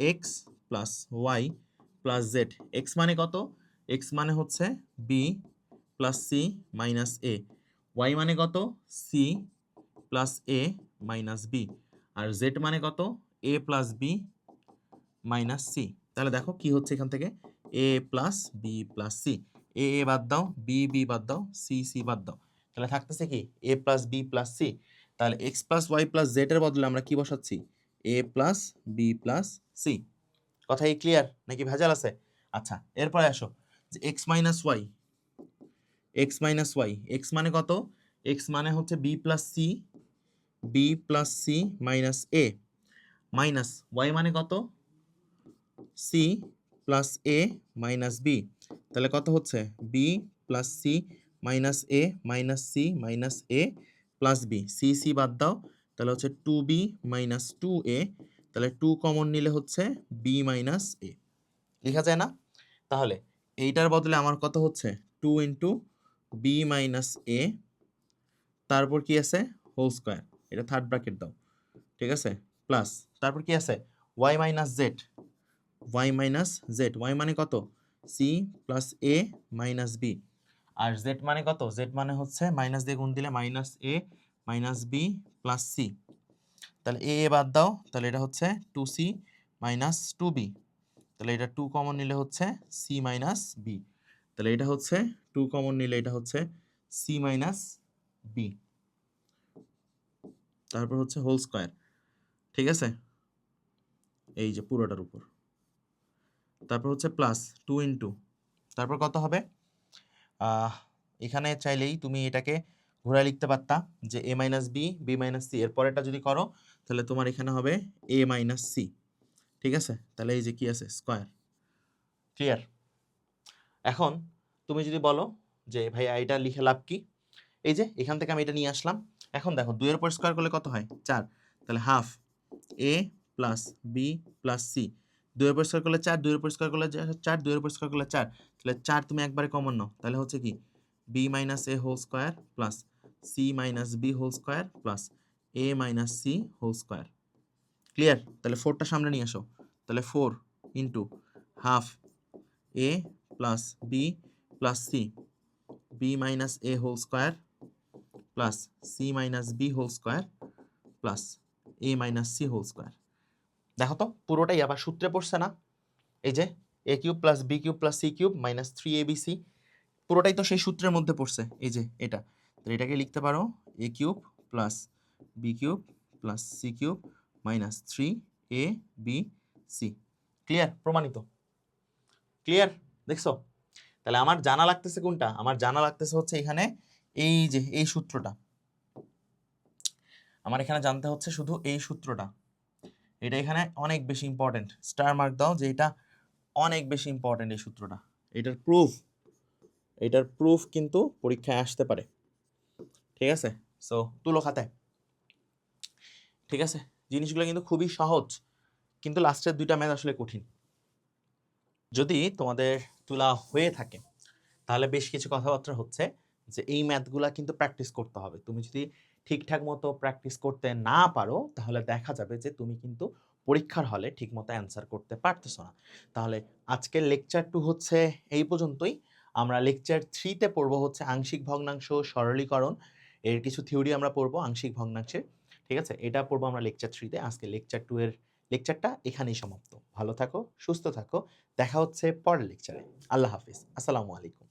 x plus Y plus Z, X মানে কত? এক্স মানে হচ্ছে B plus C minus A, Y মানে কত? সি প্লাস এ মাইনাস বি, আর জেড মানে কত? A plus B minus C. তাহলে দেখো কি হচ্ছে এখান থেকে? A plus B plus C, এ এ বাদ দাও, বি বি বাদ দাও, সি সি বাদ দাও, তাহলে থাকতেছে কি এ প্লাস বি প্লাস সি। তাহলে X plus Y plus Z এর বদলে আমরা কি বসাচ্ছি? A plus B plus C. কথা কি ক্লিয়ার নাকি ভেজাল আছে? আচ্ছা এরপরে আসো যে x minus y, x minus y, x মানে কত? এক্স মানে হচ্ছে B plus C minus a, minus y মানে কত? সি প্লাস এ মাইনাস বি। তাহলে কত হচ্ছে? B plus C minus a minus c minus a plus b, c c বাদ দাও, তাহলে হচ্ছে 2b মাইনাস 2a। তাহলে 2 কমন নিলে হচ্ছে b মাইনাস এ, লেখা যায় না? তাহলে এইটার বদলে আমার কত হচ্ছে 2 ইন্টু বি মাইনাস এ, তারপর কি আছে হোল স্কোয়ার, এটা থার্ড ব্র্যাকেট দাও, ঠিক আছে, প্লাস তারপর কি আছে y minus z, Y minus z, y মানে কত সি প্লাস এ মাইনাস বি, আর জেড মানে কত, জেড মানে হচ্ছে মাইনাস দিয়ে গুণ দিলে minus a minus b plus C, তাহলে এ বাদ দাও, তাহলে এটা হচ্ছে 2c মাইনাস 2b, তাহলে এটা 2 কমন নিলে হচ্ছে সি মাইনাস বি, তাহলে এটা হচ্ছে 2 কমন নিলে এটা হচ্ছে সি মাইনাস বি, তারপর হচ্ছে হোল স্কোয়ার, ঠিক আছে, এই যে পুরোটার উপর, তারপর হচ্ছে প্লাস 2 ইন্টু, তারপর কত হবে এখানে চাইলেই তুমি এটাকে ঘোরায় লিখতে পারতা যে এ minus b, b minus c, এর পরেরটা যদি করো তাহলে তোমার এখানে হবে এ মাইনাস সি, ঠিক আছে, তাহলে এই যে কি আছে স্কোয়ার, ক্লিয়ার। এখন তুমি যদি বলো যে ভাই এটা লিখে লাভ কি, এই যে এখান থেকে আমি এটা নিয়ে আসলাম, এখন দেখো 2 এর উপর স্কোয়ার করলে কত হয় 4, তাহলে half a plus B plus C, 2 এর উপর স্কোয়ার করলে 4, 2 এর উপর স্কোয়ার করলে 4, 2 এর উপর স্কোয়ার করলে 4, তাহলে 4 তুমি একবারে কমন নাও, তাহলে হচ্ছে কি b minus a whole square plus C minus B whole square plus A minus c whole square, clear. তাহলে 4টা সামনে নিয়ে আসো, তাহলে 4 into half a plus B plus c, b minus a whole square plus C minus B whole square plus A minus c whole square. দেখো তো পুরোটাই আবার সূত্রে পড়ছে না, এই যে a cube plus b cube plus c cube minus 3abc, পুরোটাই তো সেই সূত্রের মধ্যে পড়ছে, এই যে এটা, তো এটাকে লিখতে পারো a cube plus b cube plus c cube minus 3abc, clear, প্রমাণিত, ক্লিয়ার, দেখছো। তাহলে আমার জানা লাগতেছে কোনটা, আমার জানা লাগতেছে হচ্ছে এখানে এই যে এই সূত্রটা, আমার এখানে জানতে হচ্ছে শুধু এই সূত্রটা, এটা এখানে অনেক বেশি ইম্পর্টেন্ট, স্টার মার্ক দাও যে এটা অনেক বেশি ইম্পর্টেন্ট এই সূত্রটা, এটার প্রুফ কিন্তু পরীক্ষায় আসতে পারে, ঠিক আছে, সো তুলো খাতায়, ঠিক আছে, জিনিসগুলো কিন্তু খুবই সহজ, কিন্তু লাস্টের 2টা ম্যাথ আসলে কঠিন। যদি তোমাদের তুলা হয়ে থাকে তাহলে বেশ কিছু কথাবার্তা হচ্ছে যে এই ম্যাথগুলা কিন্তু প্র্যাকটিস করতে হবে, তুমি যদি ঠিকঠাক মতো প্র্যাকটিস করতে না পারো তাহলে দেখা যাবে যে তুমি কিন্তু পরীক্ষার হলে ঠিকমতো অ্যান্সার করতে পারতেছো না। তাহলে আজকের লেকচার 2 হচ্ছে এই পর্যন্তই, আমরা লেকচার 3তে পড়বো হচ্ছে আংশিক ভগ্নাংশ সরলীকরণ, এর কিছু থিওরি আমরা পড়বো আংশিক ভগ্নাংশের, ঠিক আছে, এটা পড়বো আমরা লেকচার 3তে। আজকে লেকচার 2 এর লেকচারটা এখানেই সমাপ্ত, ভালো থাকো, সুস্থ থাকো, দেখা হচ্ছে পরের লেকচারে, আল্লাহ হাফিজ, আসসালামু আলাইকুম।